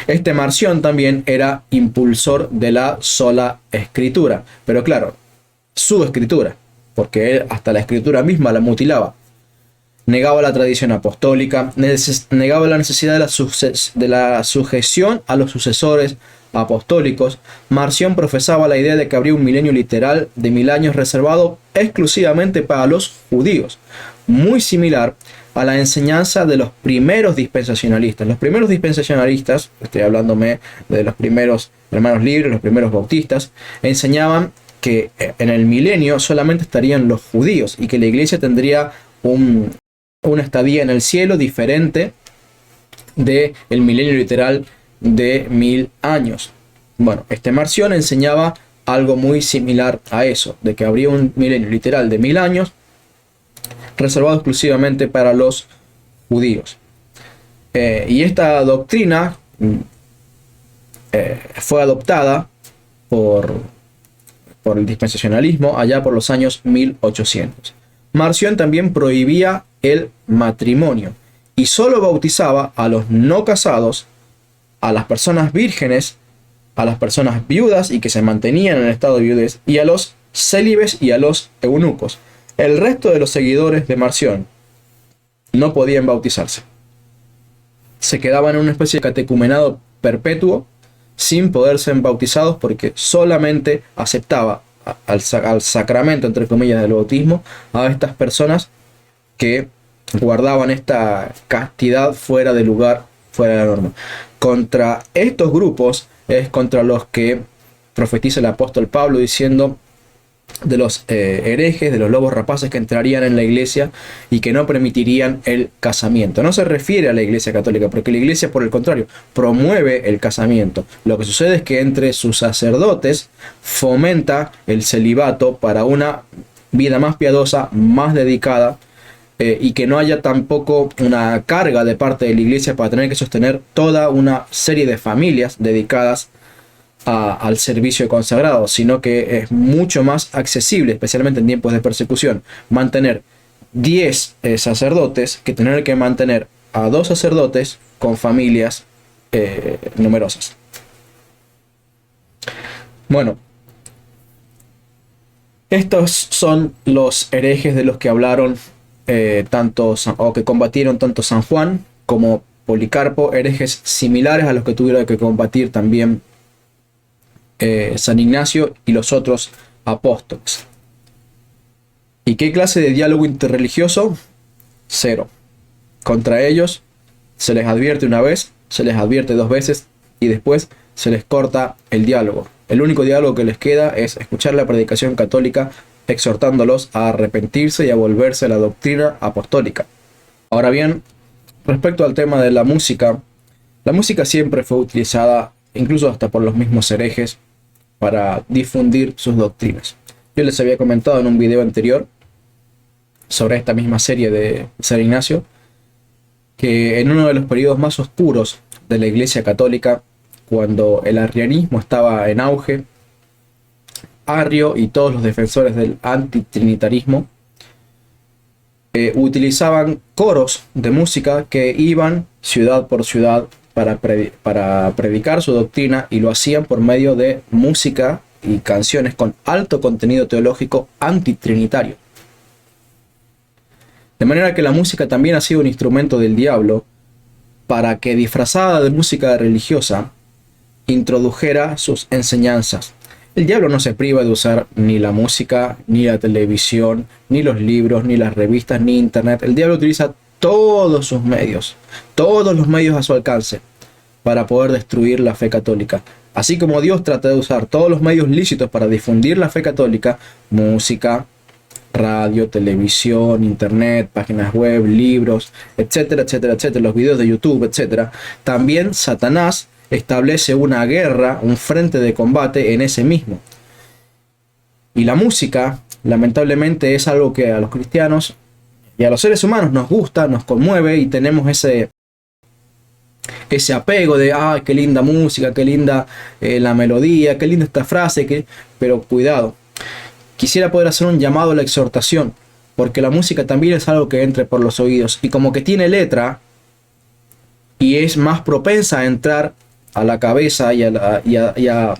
Este Marción también era impulsor de la sola escritura, pero claro, su escritura, porque él hasta la escritura misma la mutilaba. Negaba la tradición apostólica, negaba la necesidad de la sujeción a los sucesores apostólicos. Marción profesaba la idea de que habría un milenio literal de 1000 años reservado exclusivamente para los judíos, muy similar a la enseñanza de los primeros dispensacionalistas. Los primeros dispensacionalistas, estoy hablándome de los primeros hermanos libres, los primeros bautistas, enseñaban que en el milenio solamente estarían los judíos y que la iglesia tendría una estadía en el cielo diferente del milenio literal de 1000 años. Bueno, este Marción enseñaba algo muy similar a eso, de que habría un milenio literal de 1000 años reservado exclusivamente para los judíos. Y esta doctrina fue adoptada por el dispensacionalismo allá por los años 1800. Marción también prohibía el matrimonio y solo bautizaba a los no casados, a las personas vírgenes, a las personas viudas y que se mantenían en el estado de viudez, y a los célibes y a los eunucos. El resto de los seguidores de Marción no podían bautizarse. Se quedaban en una especie de catecumenado perpetuo sin poder ser bautizados, porque solamente aceptaba al sacramento, entre comillas, del bautismo a estas personas que guardaban esta castidad fuera de lugar, fuera de la norma. Contra estos grupos es contra los que profetiza el apóstol Pablo diciendo de los herejes, de los lobos rapaces que entrarían en la iglesia y que no permitirían el casamiento. No se refiere a la iglesia católica, porque la iglesia, por el contrario, promueve el casamiento. Lo que sucede es que entre sus sacerdotes fomenta el celibato para una vida más piadosa, más dedicada, y que no haya tampoco una carga de parte de la iglesia para tener que sostener toda una serie de familias dedicadas al servicio consagrado, sino que es mucho más accesible, especialmente en tiempos de persecución, mantener 10 sacerdotes que tener que mantener a 2 sacerdotes con familias numerosas. Bueno, estos son los herejes de los que hablaron o que combatieron tanto San Juan como Policarpo, herejes similares a los que tuvieron que combatir también San Ignacio y los otros apóstoles. ¿Y qué clase de diálogo interreligioso? Cero. Contra ellos se les advierte una vez, se les advierte 2 veces y después se les corta el diálogo. El único diálogo que les queda es escuchar la predicación católica exhortándolos a arrepentirse y a volverse a la doctrina apostólica. Ahora bien, respecto al tema de la música siempre fue utilizada, incluso hasta por los mismos herejes, para difundir sus doctrinas. Yo les había comentado en un video anterior sobre esta misma serie de San Ignacio que en uno de los periodos más oscuros de la Iglesia Católica, cuando el arrianismo estaba en auge, Arrio y todos los defensores del antitrinitarismo utilizaban coros de música que iban ciudad por ciudad para predicar su doctrina, y lo hacían por medio de música y canciones con alto contenido teológico antitrinitario. De manera que la música también ha sido un instrumento del diablo para que, disfrazada de música religiosa, introdujera sus enseñanzas. El diablo no se priva de usar ni la música, ni la televisión, ni los libros, ni las revistas, ni internet. El diablo utiliza todos sus medios, todos los medios a su alcance para poder destruir la fe católica. Así como Dios trata de usar todos los medios lícitos para difundir la fe católica, música, radio, televisión, internet, páginas web, libros, etcétera, etcétera, etcétera, los videos de YouTube, etcétera, también Satanás establece una guerra, un frente de combate en ese mismo. Y la música, lamentablemente, es algo que a los cristianos y a los seres humanos nos gusta, nos conmueve, y tenemos ese apego de ¡ay, qué linda música, qué linda la melodía, qué linda esta frase! Pero cuidado, quisiera poder hacer un llamado a la exhortación, porque la música también es algo que entre por los oídos, y como que tiene letra y es más propensa a entrar a la cabeza y a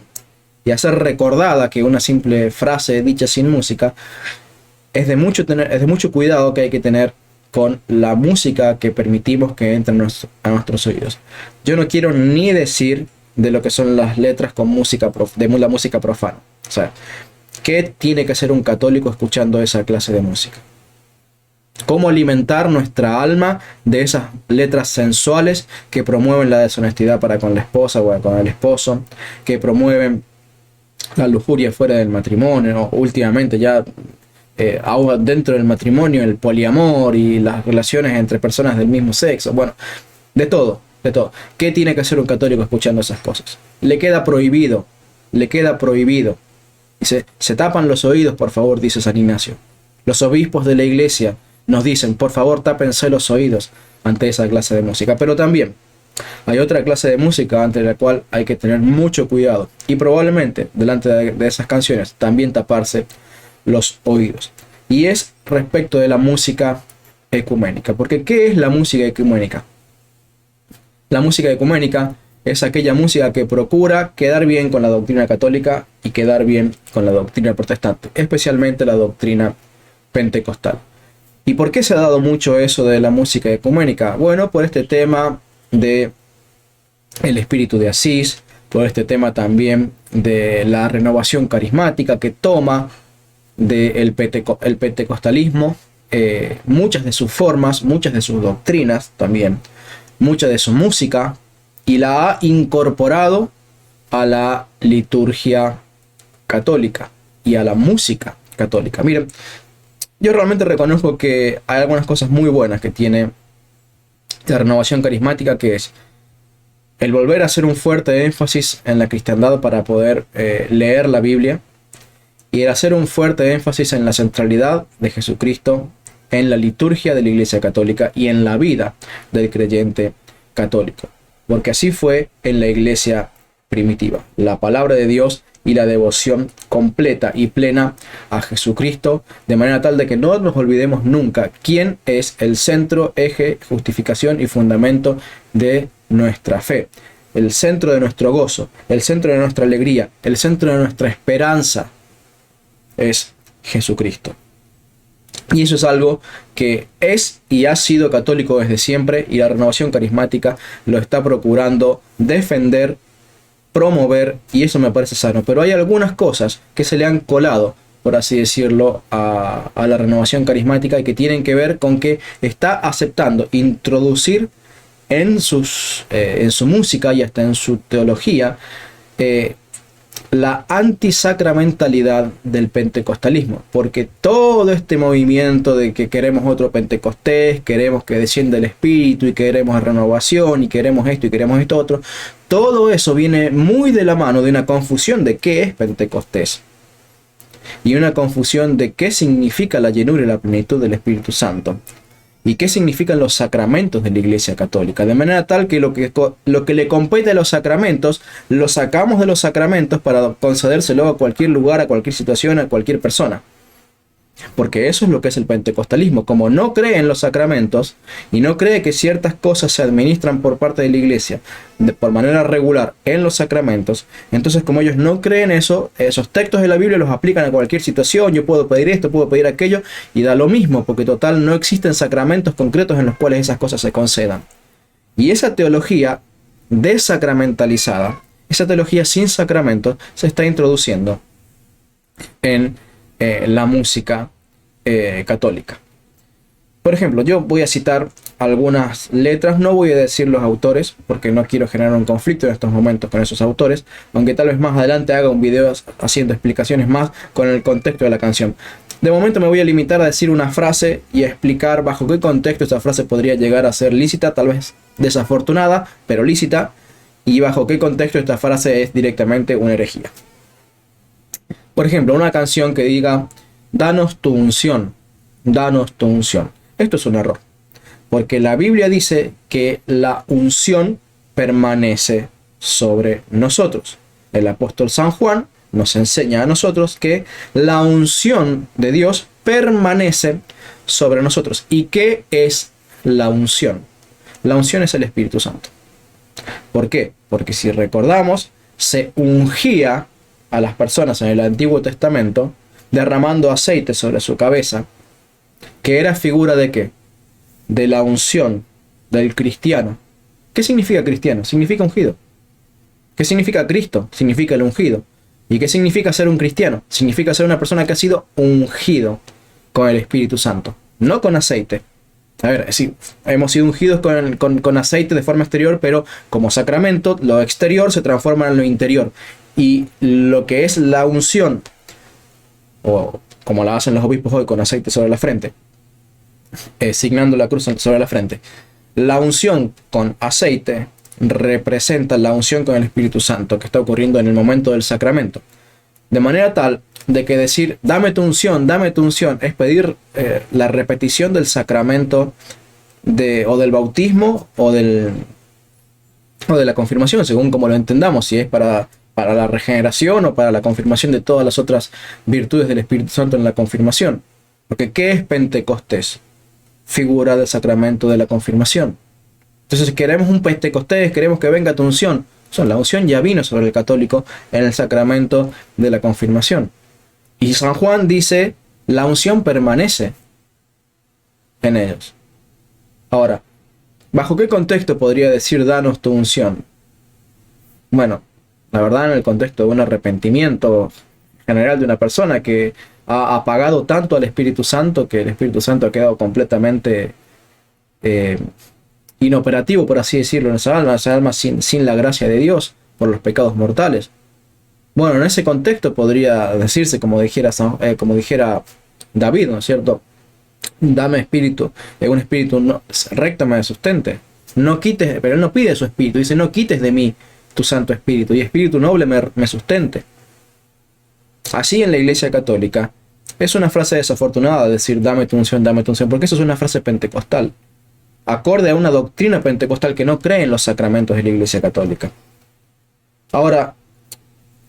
ser recordada que una simple frase dicha sin música, es de mucho cuidado que hay que tener con la música que permitimos que entre a nuestros oídos. Yo no quiero ni decir de lo que son las letras con música de la música profana. O sea, ¿qué tiene que hacer un católico escuchando esa clase de música? ¿Cómo alimentar nuestra alma de esas letras sensuales que promueven la deshonestidad para con la esposa o con el esposo, que promueven la lujuria fuera del matrimonio, o últimamente ya ahora dentro del matrimonio el poliamor y las relaciones entre personas del mismo sexo? Bueno, de todo, de todo. ¿Qué tiene que hacer un católico escuchando esas cosas? Le queda prohibido. Dice, se tapan los oídos, por favor, dice San Ignacio. Los obispos de la iglesia nos dicen, por favor, tápense los oídos ante esa clase de música. Pero también hay otra clase de música ante la cual hay que tener mucho cuidado, y probablemente delante de esas canciones también taparse los oídos. Y es respecto de la música ecuménica. Porque ¿qué es la música ecuménica? La música ecuménica es aquella música que procura quedar bien con la doctrina católica y quedar bien con la doctrina protestante, especialmente la doctrina pentecostal. ¿Y por qué se ha dado mucho eso de la música ecuménica? Bueno, por este tema de el espíritu de Asís, por este tema también de la renovación carismática que toma del el pentecostalismo, muchas de sus formas, muchas de sus doctrinas también, mucha de su música, y la ha incorporado a la liturgia católica y a la música católica. Miren, yo realmente reconozco que hay algunas cosas muy buenas que tiene la renovación carismática, que es el volver a hacer un fuerte énfasis en la cristiandad para poder leer la Biblia, y el hacer un fuerte énfasis en la centralidad de Jesucristo en la liturgia de la Iglesia Católica y en la vida del creyente católico. Porque así fue en la Iglesia primitiva. La palabra de Dios y la devoción completa y plena a Jesucristo, de manera tal de que no nos olvidemos nunca quién es el centro, eje, justificación y fundamento de nuestra fe, el centro de nuestro gozo, el centro de nuestra alegría, el centro de nuestra esperanza es Jesucristo. Y eso es algo que es y ha sido católico desde siempre, y la renovación carismática lo está procurando defender, promover, y eso me parece sano. Pero hay algunas cosas que se le han colado, por así decirlo, a la renovación carismática, y que tienen que ver con que está aceptando introducir en su música y hasta en su teología la antisacramentalidad del pentecostalismo, porque todo este movimiento de que queremos otro Pentecostés, queremos que descienda el Espíritu y queremos renovación y queremos esto y queremos esto otro, todo eso viene muy de la mano de una confusión de qué es Pentecostés y una confusión de qué significa la llenura y la plenitud del Espíritu Santo y qué significan los sacramentos de la Iglesia Católica, de manera tal que lo que le compete a los sacramentos lo sacamos de los sacramentos para concedérselo a cualquier lugar, a cualquier situación, a cualquier persona. Porque eso es lo que es el pentecostalismo. Como no cree en los sacramentos y no cree que ciertas cosas se administran por parte de la Iglesia por manera regular en los sacramentos, entonces como ellos no creen eso, esos textos de la Biblia los aplican a cualquier situación. Yo puedo pedir esto, puedo pedir aquello, y da lo mismo, porque total no existen sacramentos concretos en los cuales esas cosas se concedan. Y esa teología desacramentalizada, esa teología sin sacramentos, se está introduciendo en la música católica. Por ejemplo, yo voy a citar algunas letras, no voy a decir los autores porque no quiero generar un conflicto en estos momentos con esos autores, aunque tal vez más adelante haga un video haciendo explicaciones más con el contexto de la canción. De momento me voy a limitar a decir una frase y a explicar bajo qué contexto esta frase podría llegar a ser lícita, tal vez desafortunada, pero lícita, y bajo qué contexto esta frase es directamente una herejía. Por ejemplo, una canción que diga: danos tu unción, danos tu unción. Esto es un error, porque la Biblia dice que la unción permanece sobre nosotros. El apóstol San Juan nos enseña a nosotros que la unción de Dios permanece sobre nosotros. ¿Y qué es la unción? La unción es el Espíritu Santo. ¿Por qué? Porque si recordamos, se ungía a las personas en el Antiguo Testamento derramando aceite sobre su cabeza, que era figura de ¿qué? De la unción del cristiano. ¿Qué significa cristiano? Significa ungido. ¿Qué significa Cristo? Significa el ungido. ¿Y qué significa ser un cristiano? Significa ser una persona que ha sido ungido con el Espíritu Santo, no con aceite. A ver, sí, hemos sido ungidos con aceite de forma exterior, pero como sacramento, lo exterior se transforma en lo interior. Y lo que es la unción, o como la hacen los obispos hoy, con aceite sobre la frente, signando la cruz sobre la frente, la unción con aceite representa la unción con el Espíritu Santo que está ocurriendo en el momento del sacramento. De manera tal de que decir dame tu unción, es pedir la repetición del sacramento o del bautismo o de la confirmación, según como lo entendamos, si es para la regeneración o para la confirmación de todas las otras virtudes del Espíritu Santo en la confirmación. Porque ¿qué es Pentecostés? Figura del sacramento de la confirmación. Entonces, si queremos un Pentecostés, queremos que venga tu unción. La unción ya vino sobre el católico en el sacramento de la confirmación. Y San Juan dice, la unción permanece en ellos. Ahora, ¿bajo qué contexto podría decir danos tu unción? Bueno, la verdad, en el contexto de un arrepentimiento general de una persona que ha apagado tanto al Espíritu Santo que el Espíritu Santo ha quedado completamente inoperativo, por así decirlo, en esa alma sin la gracia de Dios por los pecados mortales. Bueno, en ese contexto podría decirse, como dijera David, ¿no es cierto? Dame espíritu, un espíritu recto me sustente. No quites, pero él no pide su espíritu, dice, no quites de mí tu santo espíritu, y espíritu noble me sustente. Así en la Iglesia Católica, es una frase desafortunada decir, dame tu unción, porque eso es una frase pentecostal, acorde a una doctrina pentecostal que no cree en los sacramentos de la Iglesia Católica. Ahora,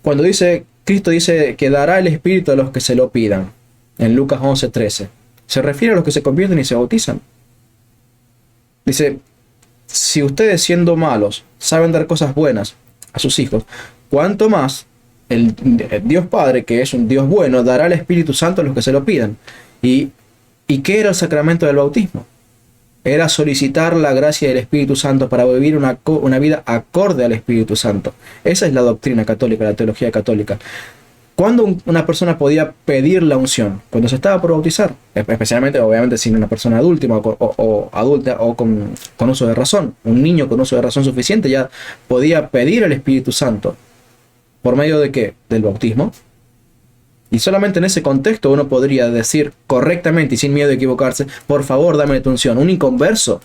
cuando Cristo dice que dará el Espíritu a los que se lo pidan, en Lucas 11:13, se refiere a los que se convierten y se bautizan. Dice, si ustedes siendo malos saben dar cosas buenas a sus hijos, ¿cuánto más el Dios Padre, que es un Dios bueno, dará el Espíritu Santo a los que se lo pidan? ¿Y qué era el sacramento del bautismo? Era solicitar la gracia del Espíritu Santo para vivir una vida acorde al Espíritu Santo. Esa es la doctrina católica, la teología católica. ¿Cuándo una persona podía pedir la unción? Cuando se estaba por bautizar. Especialmente, obviamente, si una persona adulta o adulta o con uso de razón. Un niño con uso de razón suficiente ya podía pedir el Espíritu Santo. ¿Por medio de qué? Del bautismo. Y solamente en ese contexto uno podría decir correctamente y sin miedo de equivocarse, por favor, dame tu unción. Un inconverso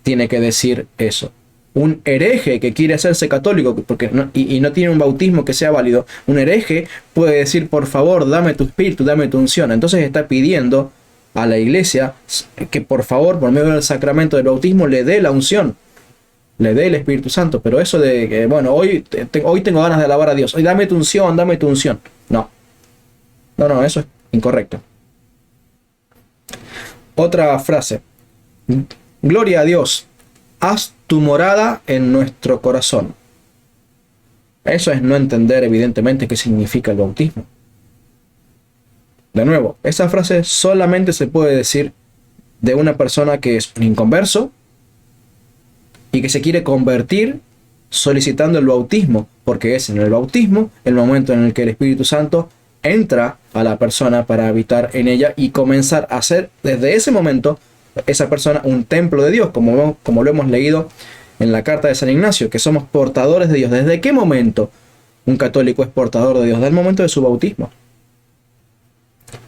tiene que decir eso. Un hereje que quiere hacerse católico y no tiene un bautismo que sea válido, un hereje puede decir, por favor, dame tu espíritu, dame tu unción. Entonces está pidiendo a la iglesia que por favor, por medio del sacramento del bautismo, le dé la unción, le dé el Espíritu Santo. Pero eso de que, bueno, hoy tengo ganas de alabar a Dios, hoy dame tu unción, dame tu unción. No, eso es incorrecto. Otra frase. Gloria a Dios, haz tu morada en nuestro corazón. Eso es no entender evidentemente qué significa el bautismo. De nuevo, esa frase solamente se puede decir de una persona que es un inconverso y que se quiere convertir solicitando el bautismo, porque es en el bautismo el momento en el que el Espíritu Santo entra a la persona para habitar en ella y comenzar a ser desde ese momento esa persona un templo de Dios, como lo hemos leído en la carta de San Ignacio, que somos portadores de Dios. ¿Desde qué momento un católico es portador de Dios? Desde el momento de su bautismo.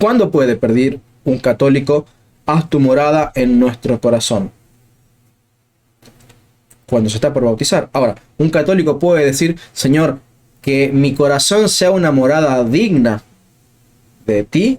¿Cuándo puede pedir un católico, haz tu morada en nuestro corazón? Cuando se está por bautizar. Ahora, un católico puede decir, Señor, que mi corazón sea una morada digna de ti.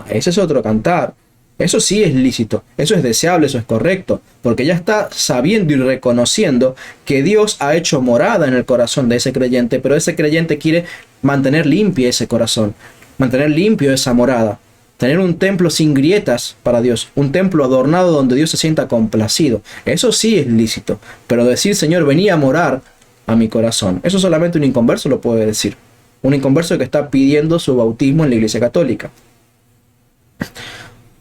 Ese es otro cantar. Eso sí es lícito, eso es deseable, eso es correcto, porque ya está sabiendo y reconociendo que Dios ha hecho morada en el corazón de ese creyente, pero ese creyente quiere mantener limpio ese corazón, mantener limpio esa morada, tener un templo sin grietas para Dios, un templo adornado donde Dios se sienta complacido. Eso sí es lícito, pero decir, Señor, vení a morar a mi corazón, eso solamente un inconverso lo puede decir. Un inconverso que está pidiendo su bautismo en la Iglesia Católica.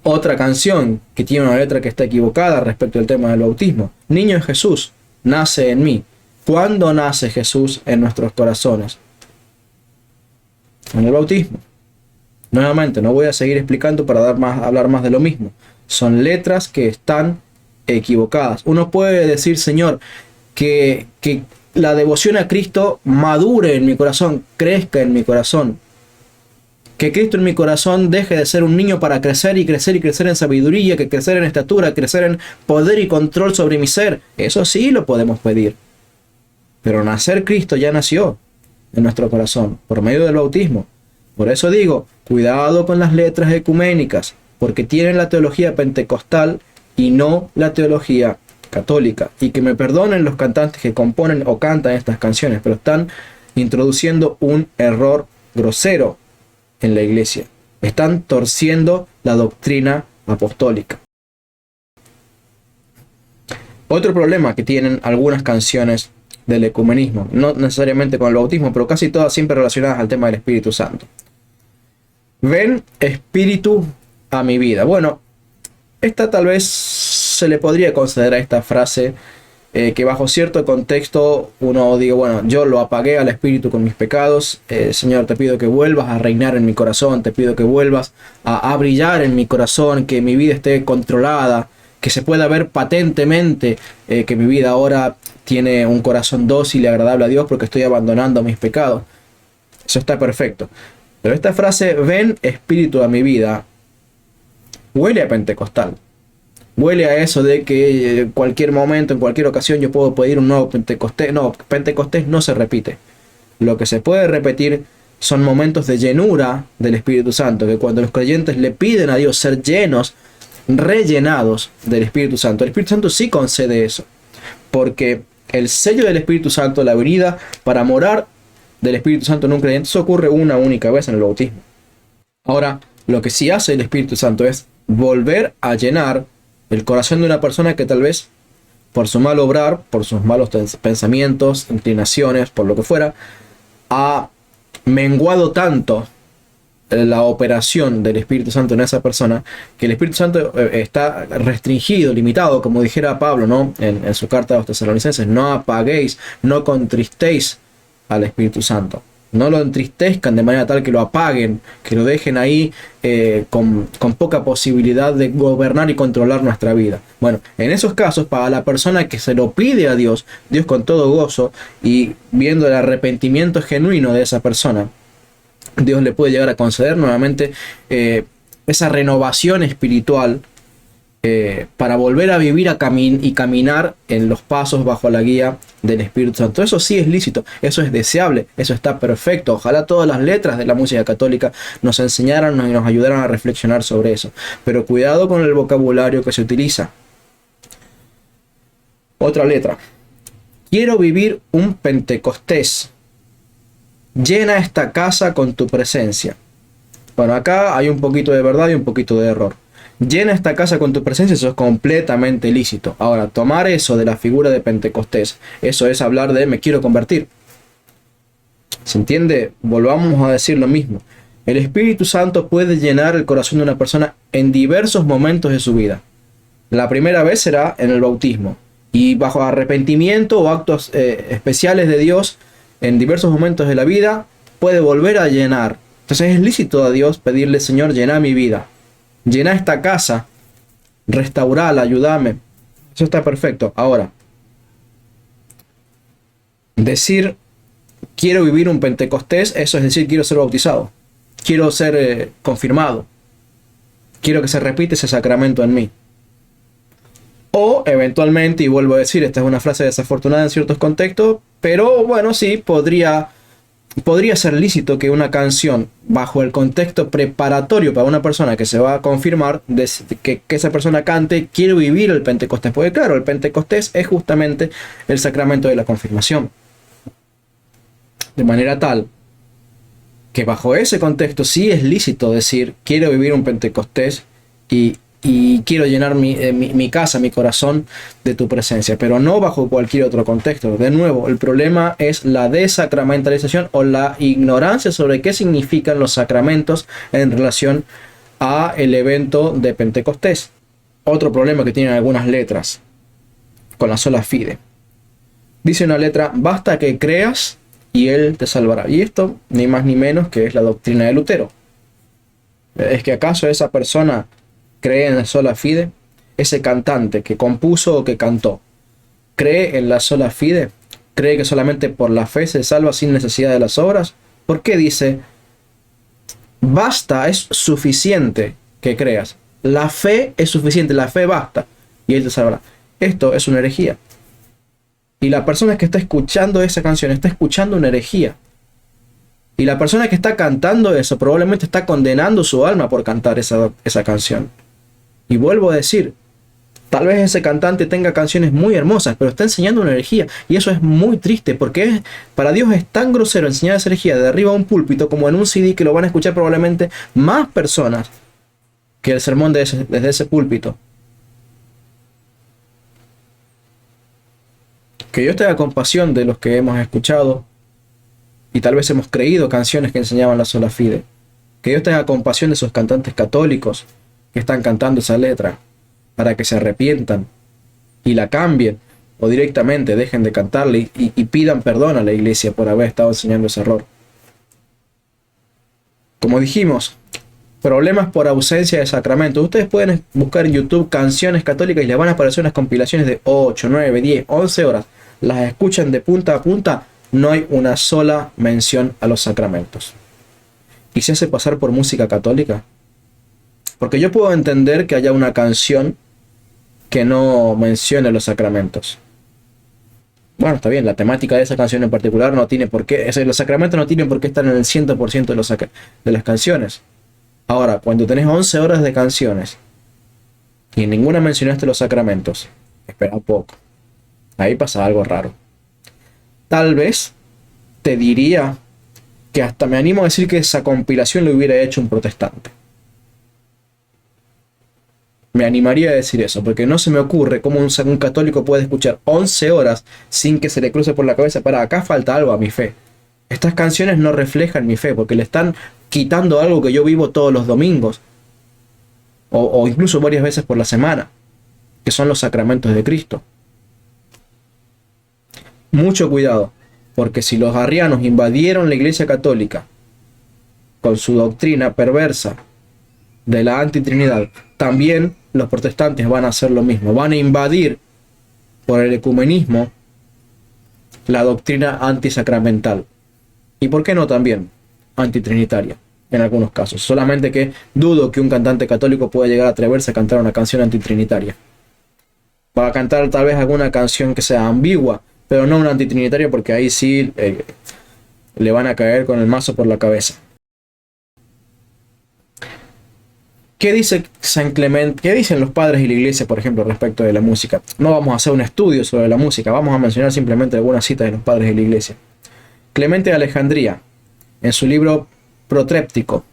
Otra canción que tiene una letra que está equivocada respecto al tema del bautismo. Niño Jesús, nace en mí. ¿Cuándo nace Jesús en nuestros corazones? En el bautismo. Nuevamente, no voy a seguir explicando para hablar más de lo mismo. Son letras que están equivocadas. Uno puede decir, Señor, que la devoción a Cristo madure en mi corazón, crezca en mi corazón. Que Cristo en mi corazón deje de ser un niño para crecer y crecer y crecer en sabiduría, que crecer en estatura, crecer en poder y control sobre mi ser. Eso sí lo podemos pedir. Pero nacer Cristo ya nació en nuestro corazón por medio del bautismo. Por eso digo, cuidado con las letras ecuménicas, porque tienen la teología pentecostal y no la teología católica. Y que me perdonen los cantantes que componen o cantan estas canciones, pero están introduciendo un error grosero en la iglesia. Están torciendo la doctrina apostólica. Otro problema que tienen algunas canciones del ecumenismo, no necesariamente con el bautismo, pero casi todas siempre relacionadas al tema del Espíritu Santo. Ven Espíritu a mi vida. Bueno, esta tal vez se le podría considerar a esta frase que bajo cierto contexto uno diga, bueno, yo lo apagué al Espíritu con mis pecados, Señor, te pido que vuelvas a reinar en mi corazón, te pido que vuelvas a brillar en mi corazón, que mi vida esté controlada, que se pueda ver patentemente que mi vida ahora tiene un corazón dócil y agradable a Dios porque estoy abandonando mis pecados. Eso está perfecto. Pero esta frase, ven Espíritu a mi vida, huele a pentecostal. Huele a eso de que en cualquier momento, en cualquier ocasión yo puedo pedir un nuevo Pentecostés. No, Pentecostés no se repite. Lo que se puede repetir son momentos de llenura del Espíritu Santo, que cuando los creyentes le piden a Dios ser llenos, rellenados del Espíritu Santo, el Espíritu Santo sí concede eso, porque el sello del Espíritu Santo, la venida para morar del Espíritu Santo en un creyente, eso ocurre una única vez en el bautismo. Ahora, lo que sí hace el Espíritu Santo es volver a llenar el corazón de una persona que tal vez por su mal obrar, por sus malos pensamientos, inclinaciones, por lo que fuera, ha menguado tanto la operación del Espíritu Santo en esa persona, que el Espíritu Santo está restringido, limitado, como dijera Pablo, ¿no? En su carta a los tesalonicenses: no apaguéis, no contristéis al Espíritu Santo. No lo entristezcan de manera tal que lo apaguen, que lo dejen ahí con poca posibilidad de gobernar y controlar nuestra vida. Bueno, en esos casos, para la persona que se lo pide a Dios, Dios con todo gozo y viendo el arrepentimiento genuino de esa persona, Dios le puede llegar a conceder nuevamente esa renovación espiritual para volver a vivir y caminar en los pasos bajo la guía del Espíritu Santo. Eso sí es lícito, eso es deseable, eso está perfecto. Ojalá todas las letras de la música católica nos enseñaran y nos ayudaran a reflexionar sobre eso. Pero cuidado con el vocabulario que se utiliza. Otra letra. Quiero vivir un Pentecostés. Llena esta casa con tu presencia. Bueno, acá hay un poquito de verdad y un poquito de error. Llena esta casa con tu presencia, eso es completamente lícito. Ahora, tomar eso de la figura de Pentecostés, eso es hablar de me quiero convertir. ¿Se entiende? Volvamos a decir lo mismo. El Espíritu Santo puede llenar el corazón de una persona en diversos momentos de su vida. La primera vez será en el bautismo. Y bajo arrepentimiento o actos especiales de Dios, en diversos momentos de la vida, puede volver a llenar. Entonces es lícito a Dios pedirle: Señor, llena mi vida. Llena esta casa, restaurala, ayúdame. Eso está perfecto. Ahora, decir quiero vivir un Pentecostés, eso es decir, quiero ser bautizado, quiero ser confirmado, quiero que se repita ese sacramento en mí. O eventualmente, y vuelvo a decir, esta es una frase desafortunada en ciertos contextos, pero bueno, sí, podría ser lícito que una canción, bajo el contexto preparatorio para una persona que se va a confirmar, que esa persona cante quiero vivir el Pentecostés. Porque claro, el Pentecostés es justamente el sacramento de la confirmación. De manera tal que bajo ese contexto sí es lícito decir quiero vivir un Pentecostés y quiero llenar mi casa, mi corazón de tu presencia, pero no bajo cualquier otro contexto. De nuevo, el problema es la desacramentalización o la ignorancia sobre qué significan los sacramentos en relación a el evento de Pentecostés. Otro problema que tienen algunas letras con la sola fide. Dice una letra: basta que creas y Él te salvará. Y esto ni más ni menos que es la doctrina de Lutero. ¿Es que acaso esa persona cree en la sola fide? Ese cantante que compuso o que cantó, ¿cree en la sola fide? ¿Cree que solamente por la fe se salva sin necesidad de las obras? ¿Por qué dice basta, es suficiente que creas? La fe es suficiente, la fe basta y Él te salvará. Esto es una herejía. Y la persona que está escuchando esa canción está escuchando una herejía. Y la persona que está cantando eso probablemente está condenando su alma por cantar esa canción. Y vuelvo a decir, tal vez ese cantante tenga canciones muy hermosas, pero está enseñando una herejía. Y eso es muy triste, porque para Dios es tan grosero enseñar esa herejía de arriba a un púlpito como en un CD que lo van a escuchar probablemente más personas que el sermón desde ese púlpito. Que Dios tenga compasión de los que hemos escuchado y tal vez hemos creído canciones que enseñaban la sola fide. Que Dios tenga compasión de esos cantantes católicos que están cantando esa letra, para que se arrepientan y la cambien, o directamente dejen de cantarla y pidan perdón a la iglesia por haber estado enseñando ese error. Como dijimos, problemas por ausencia de sacramento. Ustedes pueden buscar en YouTube canciones católicas y les van a aparecer unas compilaciones de 8, 9, 10, 11 horas. Las escuchan de punta a punta no hay una sola mención a los sacramentos. ¿Y se hace pasar por música católica? Porque yo puedo entender que haya una canción que no mencione los sacramentos. Bueno, está bien, la temática de esa canción en particular no tiene por qué, los sacramentos no tienen por qué estar en el 100% de las canciones. Ahora, cuando tenés 11 horas de canciones y en ninguna mencionaste los sacramentos, espera un poco. Ahí pasa algo raro. Tal vez te diría que hasta me animo a decir que esa compilación lo hubiera hecho un protestante. Me animaría a decir eso, porque no se me ocurre cómo un católico puede escuchar 11 horas sin que se le cruce por la cabeza, para acá falta algo a mi fe. Estas canciones no reflejan mi fe, porque le están quitando algo que yo vivo todos los domingos, o incluso varias veces por la semana, que son los sacramentos de Cristo. Mucho cuidado, porque si los arrianos invadieron la Iglesia Católica con su doctrina perversa de la antitrinidad, también los protestantes van a hacer lo mismo. Van a invadir por el ecumenismo la doctrina antisacramental. ¿Y por qué no también antitrinitaria? En algunos casos. Solamente que dudo que un cantante católico pueda llegar a atreverse a cantar una canción antitrinitaria. Va a cantar tal vez alguna canción que sea ambigua, pero no una antitrinitaria, porque ahí sí le van a caer con el mazo por la cabeza. ¿Qué dice San Clemente? ¿Qué dicen los padres y la iglesia, por ejemplo, respecto de la música? No vamos a hacer un estudio sobre la música, vamos a mencionar simplemente algunas citas de los padres de la iglesia. Clemente de Alejandría, en su libro Protréptico: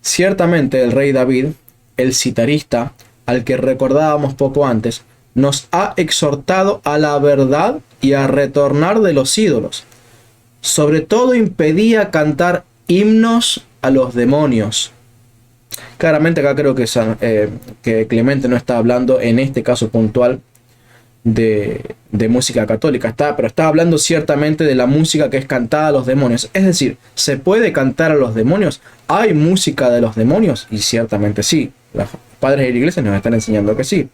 ciertamente el rey David, el citarista, al que recordábamos poco antes, nos ha exhortado a la verdad y a retornar de los ídolos. Sobre todo impedía cantar himnos a los demonios. Claramente acá creo que Clemente no está hablando en este caso puntual de música católica, pero está hablando ciertamente de la música que es cantada a los demonios. Es decir, ¿se puede cantar a los demonios? ¿Hay música de los demonios? Y ciertamente sí. Los padres de la iglesia nos están enseñando que sí.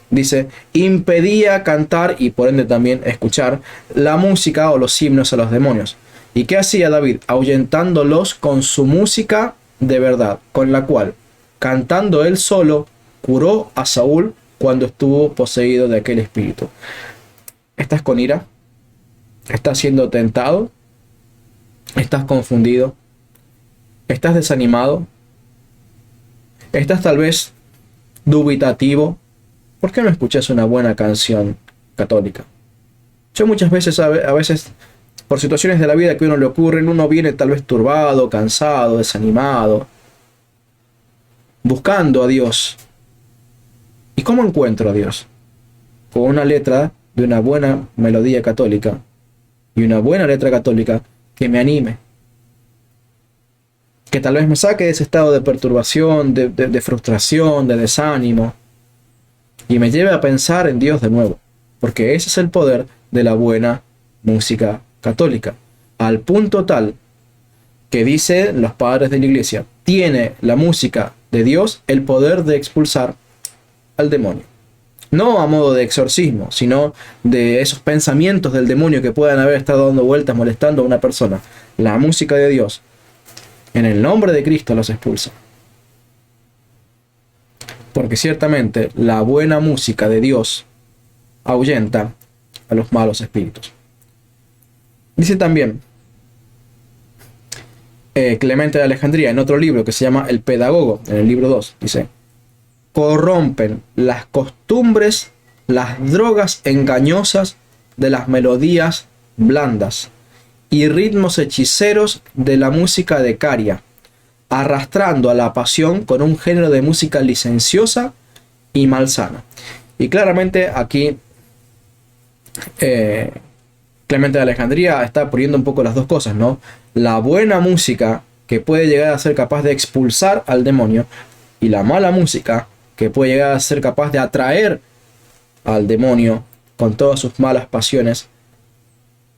Dice, impedía cantar y por ende también escuchar la música o los himnos a los demonios. ¿Y qué hacía David? Ahuyentándolos con su música de verdad, con la cual, cantando él solo, curó a Saúl cuando estuvo poseído de aquel espíritu. ¿Estás con ira? ¿Estás siendo tentado? ¿Estás confundido? ¿Estás desanimado? ¿Estás tal vez dubitativo? ¿Por qué no escuchas una buena canción católica? Yo muchas veces, a veces, por situaciones de la vida que a uno le ocurren, uno viene tal vez turbado, cansado, desanimado, buscando a Dios. ¿Y cómo encuentro a Dios? Con una letra de una buena melodía católica y una buena letra católica que me anime, que tal vez me saque de ese estado de perturbación, de frustración, de desánimo, y me lleve a pensar en Dios de nuevo, porque ese es el poder de la buena música católica, al punto tal que dicen los padres de la iglesia, tiene la música de Dios el poder de expulsar al demonio. No a modo de exorcismo, sino de esos pensamientos del demonio que puedan haber estado dando vueltas molestando a una persona. La música de Dios, en el nombre de Cristo, los expulsa. Porque ciertamente la buena música de Dios ahuyenta a los malos espíritus. Dice también Clemente de Alejandría en otro libro que se llama El Pedagogo, en el libro 2, dice: corrompen las costumbres, las drogas engañosas de las melodías blandas y ritmos hechiceros de la música de Caria, arrastrando a la pasión con un género de música licenciosa y malsana. Y claramente aquí Clemente de Alejandría está poniendo un poco las dos cosas, ¿no? La buena música que puede llegar a ser capaz de expulsar al demonio, y la mala música que puede llegar a ser capaz de atraer al demonio con todas sus malas pasiones,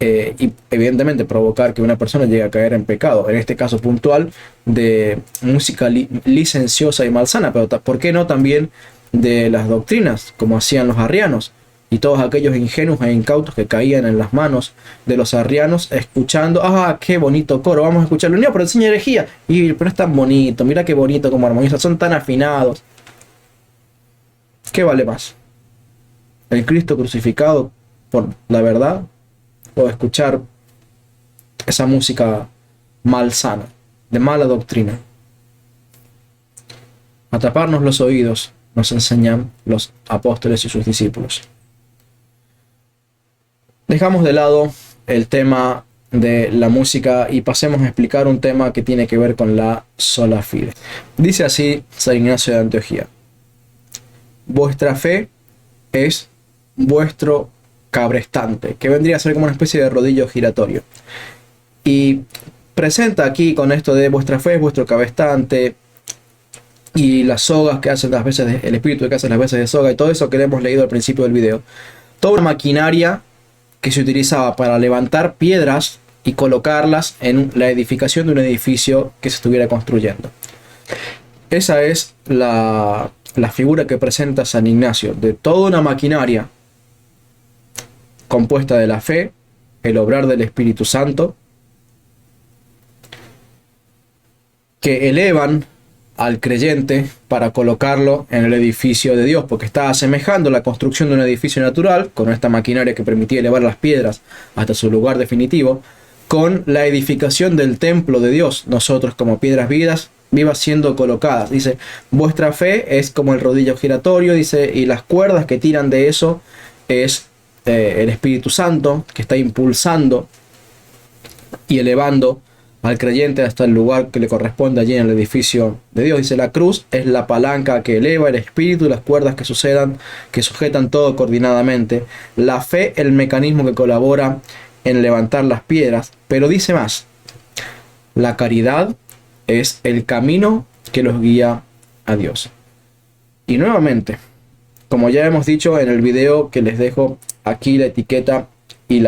y evidentemente provocar que una persona llegue a caer en pecado, en este caso puntual de música licenciosa y malsana, pero ¿por qué no también de las doctrinas, como hacían los arrianos, y todos aquellos ingenuos e incautos que caían en las manos de los arrianos escuchando, ¡ah, qué bonito coro! Vamos a escucharlo. No, pero enseña herejía. Pero es tan bonito, mira qué bonito como armoniza, son tan afinados. ¿Qué vale más? ¿El Cristo crucificado por la verdad? ¿O escuchar esa música malsana, de mala doctrina? A taparnos los oídos nos enseñan los apóstoles y sus discípulos. Dejamos de lado el tema de la música y pasemos a explicar un tema que tiene que ver con la sola fide. Dice así San Ignacio de Antioquía: vuestra fe es vuestro cabrestante, que vendría a ser como una especie de rodillo giratorio. Y presenta aquí con esto de vuestra fe es vuestro cabrestante y las sogas que hacen las veces, el espíritu que hace las veces de soga y todo eso que le hemos leído al principio del video. Toda una maquinaria que se utilizaba para levantar piedras y colocarlas en la edificación de un edificio que se estuviera construyendo. Esa es la figura que presenta San Ignacio, de toda una maquinaria compuesta de la fe, el obrar del Espíritu Santo, que elevan al creyente para colocarlo en el edificio de Dios, porque está asemejando la construcción de un edificio natural, con esta maquinaria que permitía elevar las piedras hasta su lugar definitivo, con la edificación del templo de Dios, nosotros como piedras vivas siendo colocadas. Dice, vuestra fe es como el rodillo giratorio, dice, y las cuerdas que tiran de eso es el Espíritu Santo, que está impulsando y elevando al creyente hasta el lugar que le corresponde allí en el edificio de Dios. Dice, la cruz es la palanca que eleva el espíritu y las cuerdas que sujetan todo coordinadamente. La fe, el mecanismo que colabora en levantar las piedras. Pero dice más, la caridad es el camino que los guía a Dios. Y nuevamente, como ya hemos dicho en el video que les dejo aquí la etiqueta y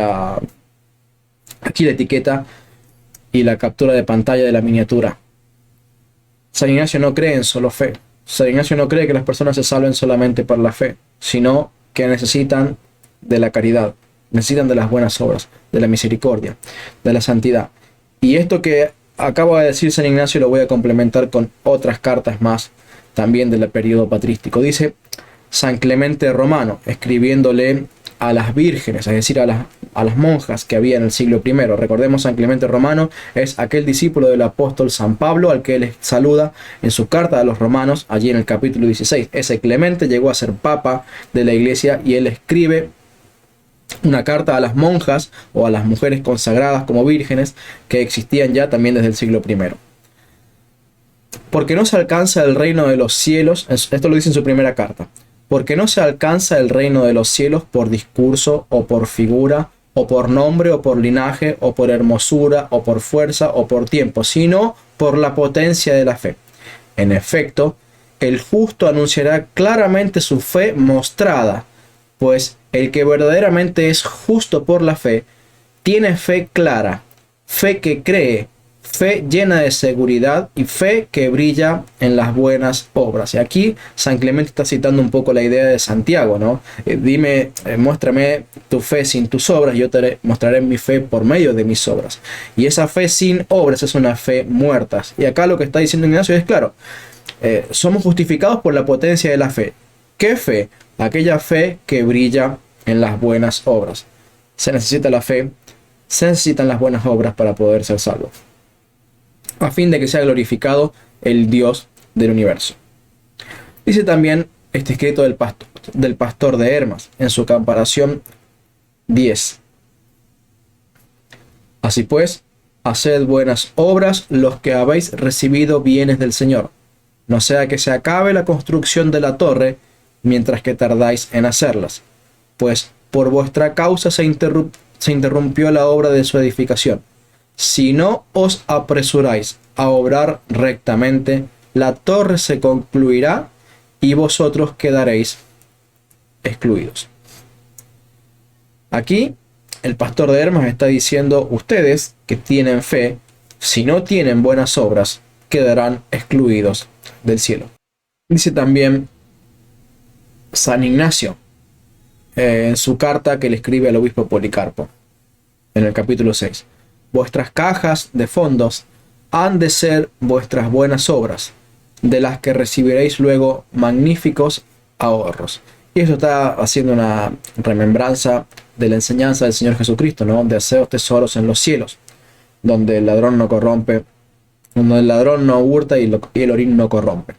la captura de pantalla de la miniatura, San Ignacio no cree en solo fe. San Ignacio no cree que las personas se salven solamente por la fe, sino que necesitan de la caridad, necesitan de las buenas obras, de la misericordia, de la santidad. Y esto que acabo de decir San Ignacio lo voy a complementar con otras cartas más, también del periodo patrístico. Dice San Clemente Romano, escribiéndole a las vírgenes, es decir, a las monjas que había en el siglo I. Recordemos, San Clemente Romano es aquel discípulo del apóstol San Pablo, al que él saluda en su carta a los romanos, allí en el capítulo 16. Ese Clemente llegó a ser papa de la iglesia y él escribe una carta a las monjas o a las mujeres consagradas como vírgenes que existían ya también desde el siglo I. Porque no se alcanza el reino de los cielos, esto lo dice en su primera carta, porque no se alcanza el reino de los cielos por discurso o por figura o por nombre o por linaje o por hermosura o por fuerza o por tiempo, sino por la potencia de la fe. En efecto, el justo anunciará claramente su fe mostrada, pues el que verdaderamente es justo por la fe, tiene fe clara, fe que cree, fe llena de seguridad y fe que brilla en las buenas obras. Y aquí San Clemente está citando un poco la idea de Santiago, ¿no? Muéstrame tu fe sin tus obras, yo te mostraré mi fe por medio de mis obras. Y esa fe sin obras es una fe muerta. Y acá lo que está diciendo Ignacio es claro, somos justificados por la potencia de la fe. ¿Qué fe? Aquella fe que brilla en las buenas obras. Se necesita la fe, se necesitan las buenas obras para poder ser salvos, a fin de que sea glorificado el Dios del universo. Dice también este escrito del pastor de Hermas, en su comparación 10. Así pues, haced buenas obras los que habéis recibido bienes del Señor, no sea que se acabe la construcción de la torre mientras que tardáis en hacerlas, pues por vuestra causa se interrumpió la obra de su edificación. Si no os apresuráis a obrar rectamente, la torre se concluirá y vosotros quedaréis excluidos. Aquí el pastor de Hermas está diciendo, ustedes que tienen fe, si no tienen buenas obras, quedarán excluidos del cielo. Dice también San Ignacio en su carta que le escribe al obispo Policarpo, en el capítulo 6. Vuestras cajas de fondos han de ser vuestras buenas obras, de las que recibiréis luego magníficos ahorros. Y eso está haciendo una remembranza de la enseñanza del Señor Jesucristo, ¿no? De hacer tesoros en los cielos, donde el ladrón no corrompe, donde el ladrón no hurta y el orín no corrompe.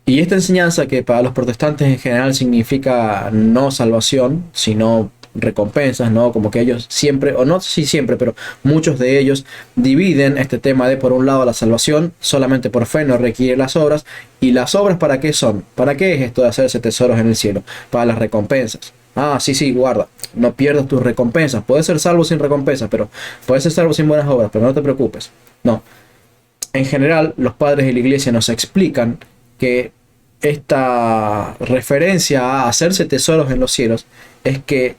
Y esta enseñanza, que para los protestantes en general significa no salvación, sino recompensas, ¿no? Como que ellos siempre, o no sé si siempre, pero muchos de ellos dividen este tema de, por un lado, la salvación solamente por fe, no requiere las obras. ¿Y las obras para qué son? ¿Para qué es esto de hacerse tesoros en el cielo? Para las recompensas. Ah, sí, guarda, no pierdas tus recompensas. Puedes ser salvo sin recompensas, pero puedes ser salvo sin buenas obras, pero no te preocupes. No. En general, los padres de la iglesia nos explican que esta referencia a hacerse tesoros en los cielos es que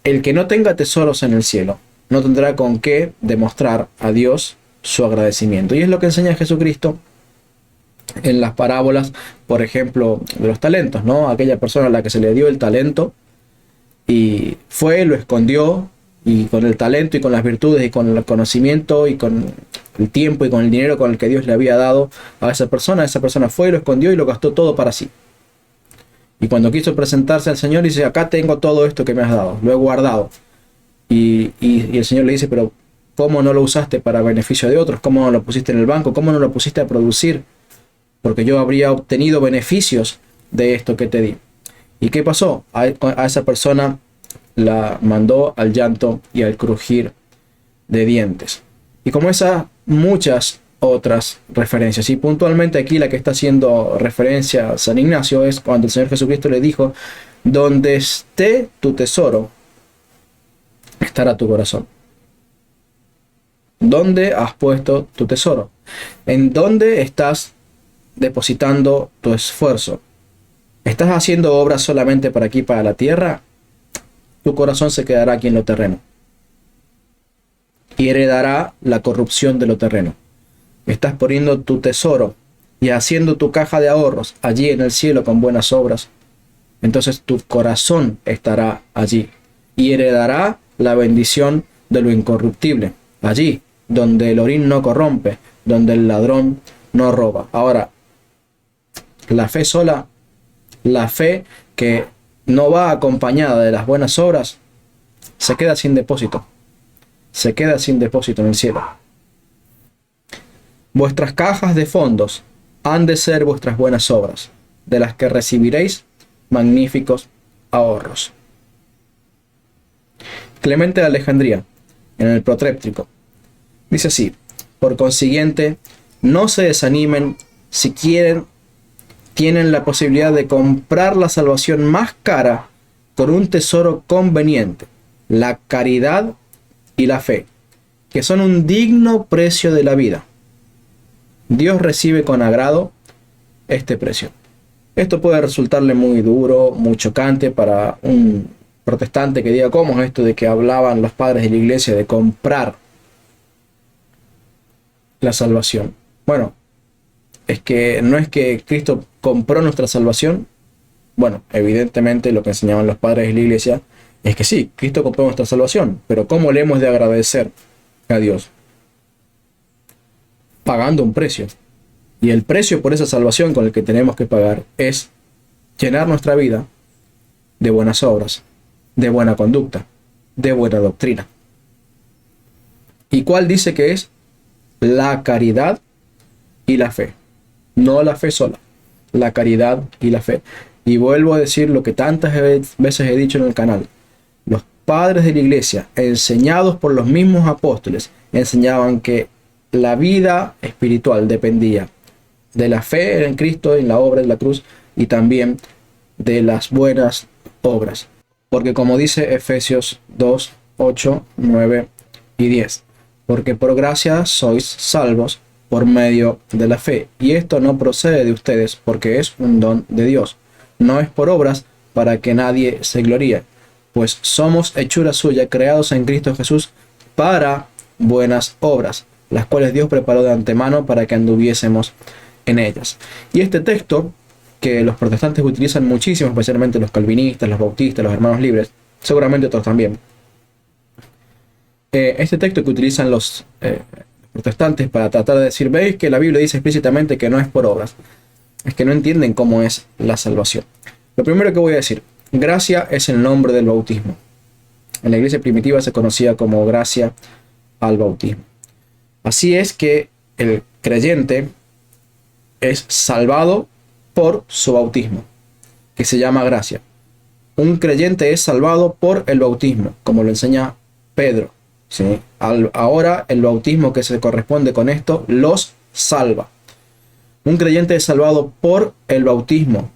el que no tenga tesoros en el cielo no tendrá con qué demostrar a Dios su agradecimiento. Y es lo que enseña Jesucristo en las parábolas, por ejemplo, de los talentos, ¿no? Aquella persona a la que se le dio el talento y fue, lo escondió, y con el talento y con las virtudes y con el conocimiento y con el tiempo y con el dinero con el que Dios le había dado a esa persona fue, lo escondió y lo gastó todo para sí. Y cuando quiso presentarse al Señor, dice: acá tengo todo esto que me has dado, lo he guardado. Y el Señor le dice: pero ¿cómo no lo usaste para beneficio de otros? ¿Cómo no lo pusiste en el banco? ¿Cómo no lo pusiste a producir? Porque yo habría obtenido beneficios de esto que te di. ¿Y qué pasó? A esa persona la mandó al llanto y al crujir de dientes. Y como esas, muchas otras referencias. Y puntualmente aquí la que está haciendo referencia a San Ignacio es cuando el Señor Jesucristo le dijo: donde esté tu tesoro, estará tu corazón. ¿Dónde has puesto tu tesoro? ¿En dónde estás depositando tu esfuerzo? ¿Estás haciendo obras solamente para aquí, para la tierra? Tu corazón se quedará aquí en lo terreno y heredará la corrupción de lo terreno. Estás poniendo tu tesoro y haciendo tu caja de ahorros allí en el cielo con buenas obras, entonces tu corazón estará allí y heredará la bendición de lo incorruptible, allí donde el orín no corrompe, donde el ladrón no roba. Ahora, la fe sola, la fe que no va acompañada de las buenas obras, se queda sin depósito. Se queda sin depósito en el cielo. Vuestras cajas de fondos han de ser vuestras buenas obras, de las que recibiréis magníficos ahorros. Clemente de Alejandría, en el Protéptrico, dice así: por consiguiente, no se desanimen si tienen la posibilidad de comprar la salvación más cara con un tesoro conveniente, la caridad y la fe, que son un digno precio de la vida. Dios recibe con agrado este precio. Esto puede resultarle muy duro, muy chocante para un protestante que diga: ¿cómo es esto de que hablaban los padres de la iglesia de comprar la salvación? Bueno, es que no es que Cristo compró nuestra salvación. Bueno, evidentemente lo que enseñaban los padres de la iglesia es que sí, Cristo compró nuestra salvación, pero ¿cómo le hemos de agradecer a Dios? Pagando un precio. Y el precio por esa salvación con el que tenemos que pagar es llenar nuestra vida de buenas obras, de buena conducta, de buena doctrina. ¿Y cuál dice que es? La caridad y la fe. No la fe sola, la caridad y la fe. Y vuelvo a decir lo que tantas veces he dicho en el canal: los padres de la iglesia, enseñados por los mismos apóstoles, enseñaban que la vida espiritual dependía de la fe en Cristo, en la obra de la cruz, y también de las buenas obras. Porque como dice Efesios 2, 8, 9 y 10, porque por gracia sois salvos por medio de la fe, y esto no procede de ustedes, porque es un don de Dios, no es por obras, para que nadie se gloríe, pues somos hechura suya, creados en Cristo Jesús para buenas obras, las cuales Dios preparó de antemano para que anduviésemos en ellas. Y este texto que los protestantes utilizan muchísimo, especialmente los calvinistas, los bautistas, los hermanos libres, seguramente otros también. Este texto que utilizan los protestantes para tratar de decir, veis que la Biblia dice explícitamente que no es por obras, es que no entienden cómo es la salvación. Lo primero que voy a decir, gracia es el nombre del bautismo. En la iglesia primitiva se conocía como gracia al bautismo. Así es que el creyente es salvado por su bautismo, que se llama gracia. Un creyente es salvado por el bautismo, como lo enseña Pedro. ¿Sí? Ahora el bautismo que se corresponde con esto los salva. Un creyente es salvado por el bautismo,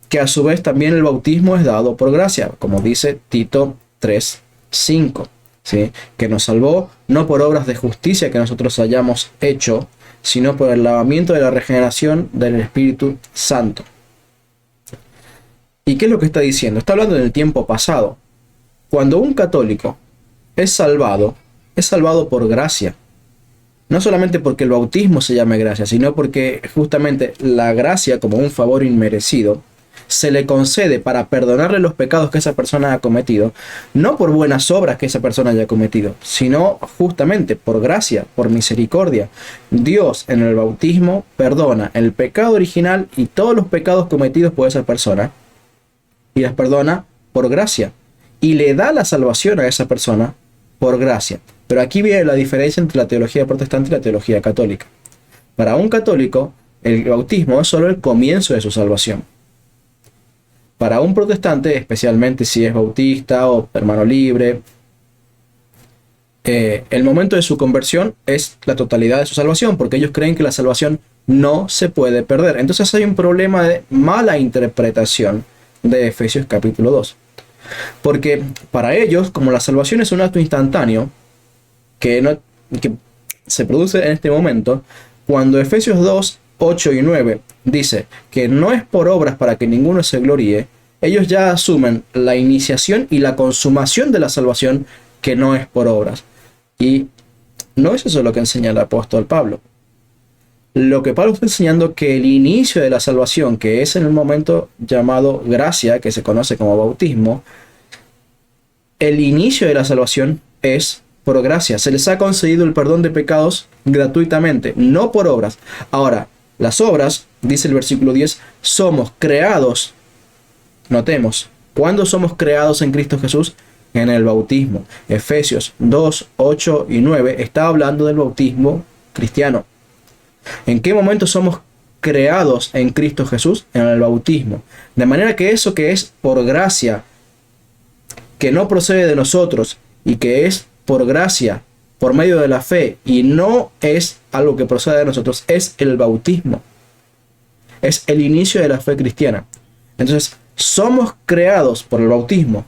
que a su vez también el bautismo es dado por gracia, como dice Tito 3:5, ¿sí? Que nos salvó no por obras de justicia que nosotros hayamos hecho, sino por el lavamiento de la regeneración del Espíritu Santo. ¿Y qué es lo que está diciendo? Está hablando del tiempo pasado. Cuando un católico es salvado por gracia. No solamente porque el bautismo se llame gracia, sino porque justamente la gracia, como un favor inmerecido, se le concede para perdonarle los pecados que esa persona ha cometido, no por buenas obras que esa persona haya cometido, sino justamente por gracia, por misericordia. Dios en el bautismo perdona el pecado original y todos los pecados cometidos por esa persona, y las perdona por gracia, y le da la salvación a esa persona por gracia. Pero aquí viene la diferencia entre la teología protestante y la teología católica. Para un católico, el bautismo es solo el comienzo de su salvación. Para un protestante, especialmente si es bautista o hermano libre, el momento de su conversión es la totalidad de su salvación, porque ellos creen que la salvación no se puede perder. Entonces hay un problema de mala interpretación de Efesios capítulo 2. Porque para ellos, como la salvación es un acto instantáneo, que se produce en este momento, cuando Efesios 2, 8 y 9 dice que no es por obras para que ninguno se gloríe, ellos ya asumen la iniciación y la consumación de la salvación que no es por obras. Y no es eso lo que enseña el apóstol Pablo. Lo que Pablo está enseñando que el inicio de la salvación, que es en el momento llamado gracia, que se conoce como bautismo, el inicio de la salvación es por gracia. Se les ha concedido el perdón de pecados gratuitamente, no por obras. Ahora, las obras, dice el versículo 10, somos creados. Notemos, ¿cuándo somos creados en Cristo Jesús? En el bautismo. Efesios 2, 8 y 9 está hablando del bautismo cristiano. ¿En qué momento somos creados en Cristo Jesús? En el bautismo. De manera que eso que es por gracia, que no procede de nosotros y que es por gracia, por medio de la fe, y no es algo que procede de nosotros, es el bautismo. Es el inicio de la fe cristiana. Entonces, somos creados por el bautismo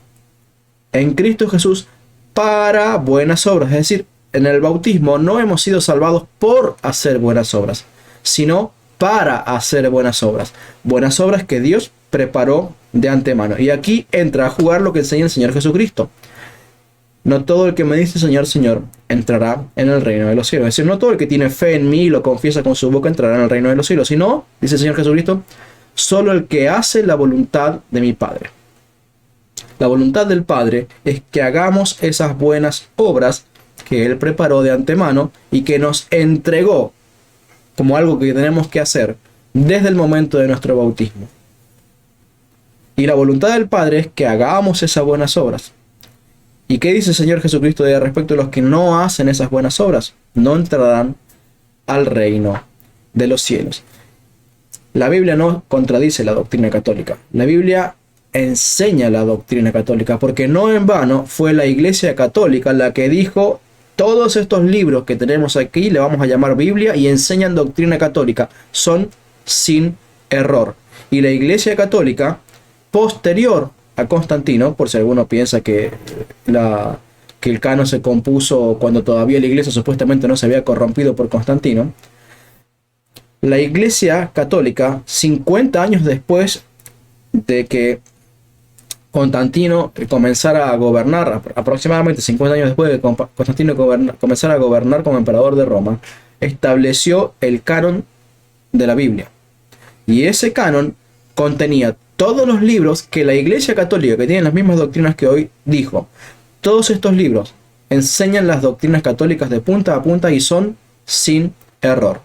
en Cristo Jesús para buenas obras. Es decir, en el bautismo no hemos sido salvados por hacer buenas obras, sino para hacer buenas obras. Buenas obras que Dios preparó de antemano. Y aquí entra a jugar lo que enseña el Señor Jesucristo. No todo el que me dice Señor, Señor, entrará en el reino de los cielos. Es decir, no todo el que tiene fe en mí y lo confiesa con su boca entrará en el reino de los cielos. Sino, dice el Señor Jesucristo, solo el que hace la voluntad de mi Padre. La voluntad del Padre es que hagamos esas buenas obras que Él preparó de antemano y que nos entregó como algo que tenemos que hacer desde el momento de nuestro bautismo. Y la voluntad del Padre es que hagamos esas buenas obras. ¿Y qué dice el Señor Jesucristo respecto a los que no hacen esas buenas obras? No entrarán al reino de los cielos. La Biblia no contradice la doctrina católica. La Biblia enseña la doctrina católica, porque no en vano fue la Iglesia Católica la que dijo: todos estos libros que tenemos aquí le vamos a llamar Biblia y enseñan doctrina católica, son sin error. Y la Iglesia Católica, posterior a Constantino, por si alguno piensa que el canon se compuso cuando todavía la Iglesia supuestamente no se había corrompido por Constantino, la Iglesia Católica, 50 años después de que Constantino comenzara a gobernar, aproximadamente 50 años después de que Constantino comenzara a gobernar como emperador de Roma, estableció el canon de la Biblia. Y ese canon contenía todos los libros que la Iglesia Católica, que tiene las mismas doctrinas que hoy, dijo. Todos estos libros enseñan las doctrinas católicas de punta a punta y son sin error.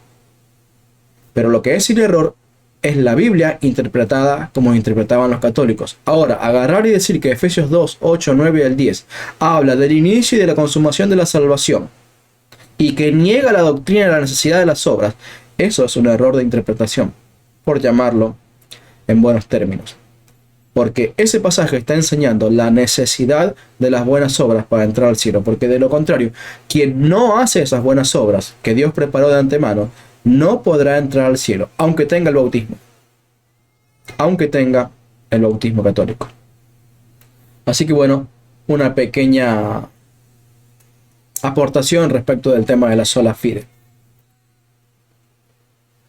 Pero lo que es sin error es la Biblia interpretada como interpretaban los católicos. Ahora, agarrar y decir que Efesios 2, 8, 9 al 10 habla del inicio y de la consumación de la salvación y que niega la doctrina de la necesidad de las obras, eso es un error de interpretación, por llamarlo en buenos términos. Porque ese pasaje está enseñando la necesidad de las buenas obras para entrar al cielo. Porque de lo contrario, quien no hace esas buenas obras que Dios preparó de antemano, no podrá entrar al cielo, aunque tenga el bautismo. Aunque tenga el bautismo católico. Así que bueno, una pequeña aportación respecto del tema de la sola fide.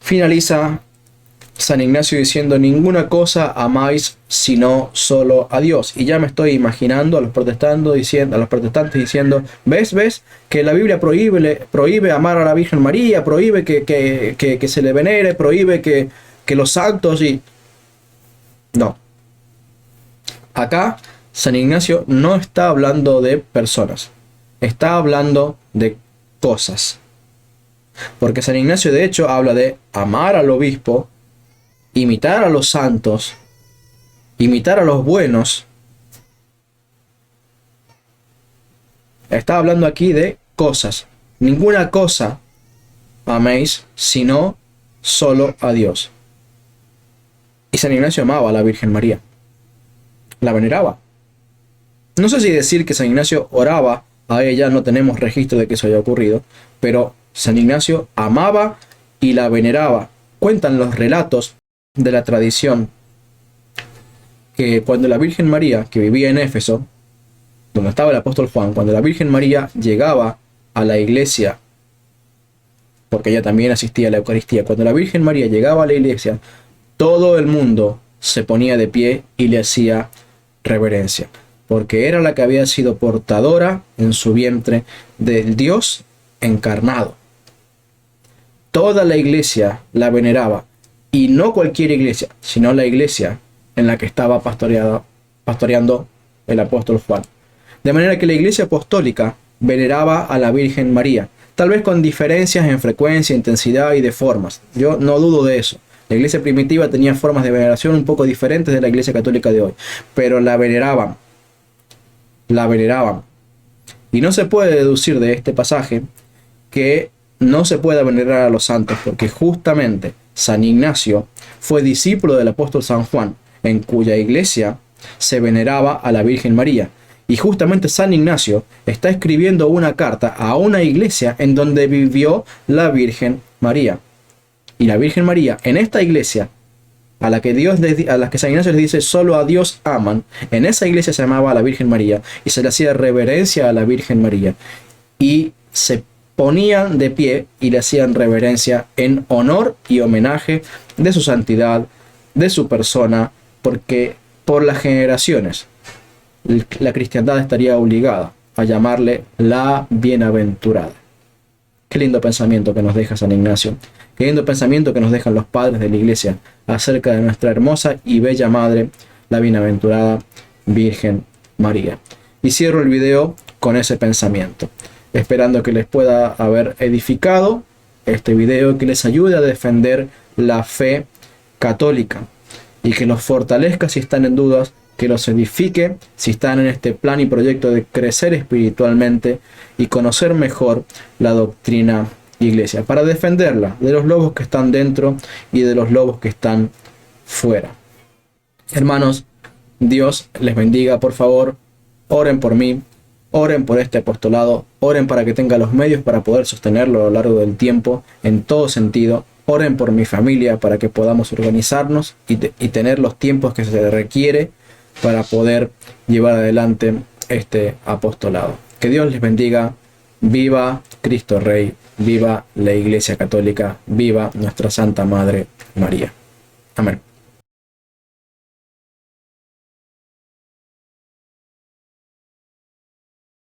Finaliza San Ignacio diciendo: ninguna cosa amáis sino solo a Dios. Y ya me estoy imaginando a los protestantes diciendo: ¿ves? Que la Biblia prohíbe amar a la Virgen María, prohíbe que se le venere, prohíbe que los santos y... No. Acá San Ignacio no está hablando de personas, está hablando de cosas. Porque San Ignacio de hecho habla de amar al obispo, imitar a los santos, imitar a los buenos. Está hablando aquí de cosas. Ninguna cosa améis sino solo a Dios. Y San Ignacio amaba a la Virgen María. La veneraba. No sé si decir que San Ignacio oraba a ella, no tenemos registro de que eso haya ocurrido, pero San Ignacio amaba y la veneraba. Cuentan los relatos de la tradición que cuando la Virgen María, que vivía en Éfeso, donde estaba el apóstol Juan, cuando la Virgen María llegaba a la iglesia, porque ella también asistía a la Eucaristía, cuando la Virgen María llegaba a la iglesia, todo el mundo se ponía de pie y le hacía reverencia, porque era la que había sido portadora en su vientre del Dios encarnado. Toda la iglesia la veneraba. Y no cualquier iglesia, sino la iglesia en la que estaba pastoreando el apóstol Juan. De manera que la iglesia apostólica veneraba a la Virgen María, tal vez con diferencias en frecuencia, intensidad y de formas. Yo no dudo de eso. La iglesia primitiva tenía formas de veneración un poco diferentes de la iglesia católica de hoy, pero la veneraban. La veneraban. Y no se puede deducir de este pasaje que no se pueda venerar a los santos, porque justamente San Ignacio fue discípulo del apóstol San Juan, en cuya iglesia se veneraba a la Virgen María. Y justamente San Ignacio está escribiendo una carta a una iglesia en donde vivió la Virgen María. Y la Virgen María, en esta iglesia, a la que San Ignacio les dice solo a Dios aman, en esa iglesia se amaba a la Virgen María y se le hacía reverencia a la Virgen María. Y se ponían de pie y le hacían reverencia en honor y homenaje de su santidad, de su persona, porque por las generaciones la cristiandad estaría obligada a llamarle la bienaventurada. Qué lindo pensamiento que nos deja San Ignacio, qué lindo pensamiento que nos dejan los padres de la iglesia acerca de nuestra hermosa y bella madre, la bienaventurada Virgen María. Y cierro el video con ese pensamiento, esperando que les pueda haber edificado este video, que les ayude a defender la fe católica y que los fortalezca si están en dudas, que los edifique si están en este plan y proyecto de crecer espiritualmente y conocer mejor la doctrina iglesia, para defenderla de los lobos que están dentro y de los lobos que están fuera. Hermanos, Dios les bendiga. Por favor, oren por mí. Oren por este apostolado, oren para que tenga los medios para poder sostenerlo a lo largo del tiempo, en todo sentido. Oren por mi familia para que podamos organizarnos y tener los tiempos que se requiere para poder llevar adelante este apostolado. Que Dios les bendiga. Viva Cristo Rey, viva la Iglesia Católica, viva nuestra Santa Madre María. Amén.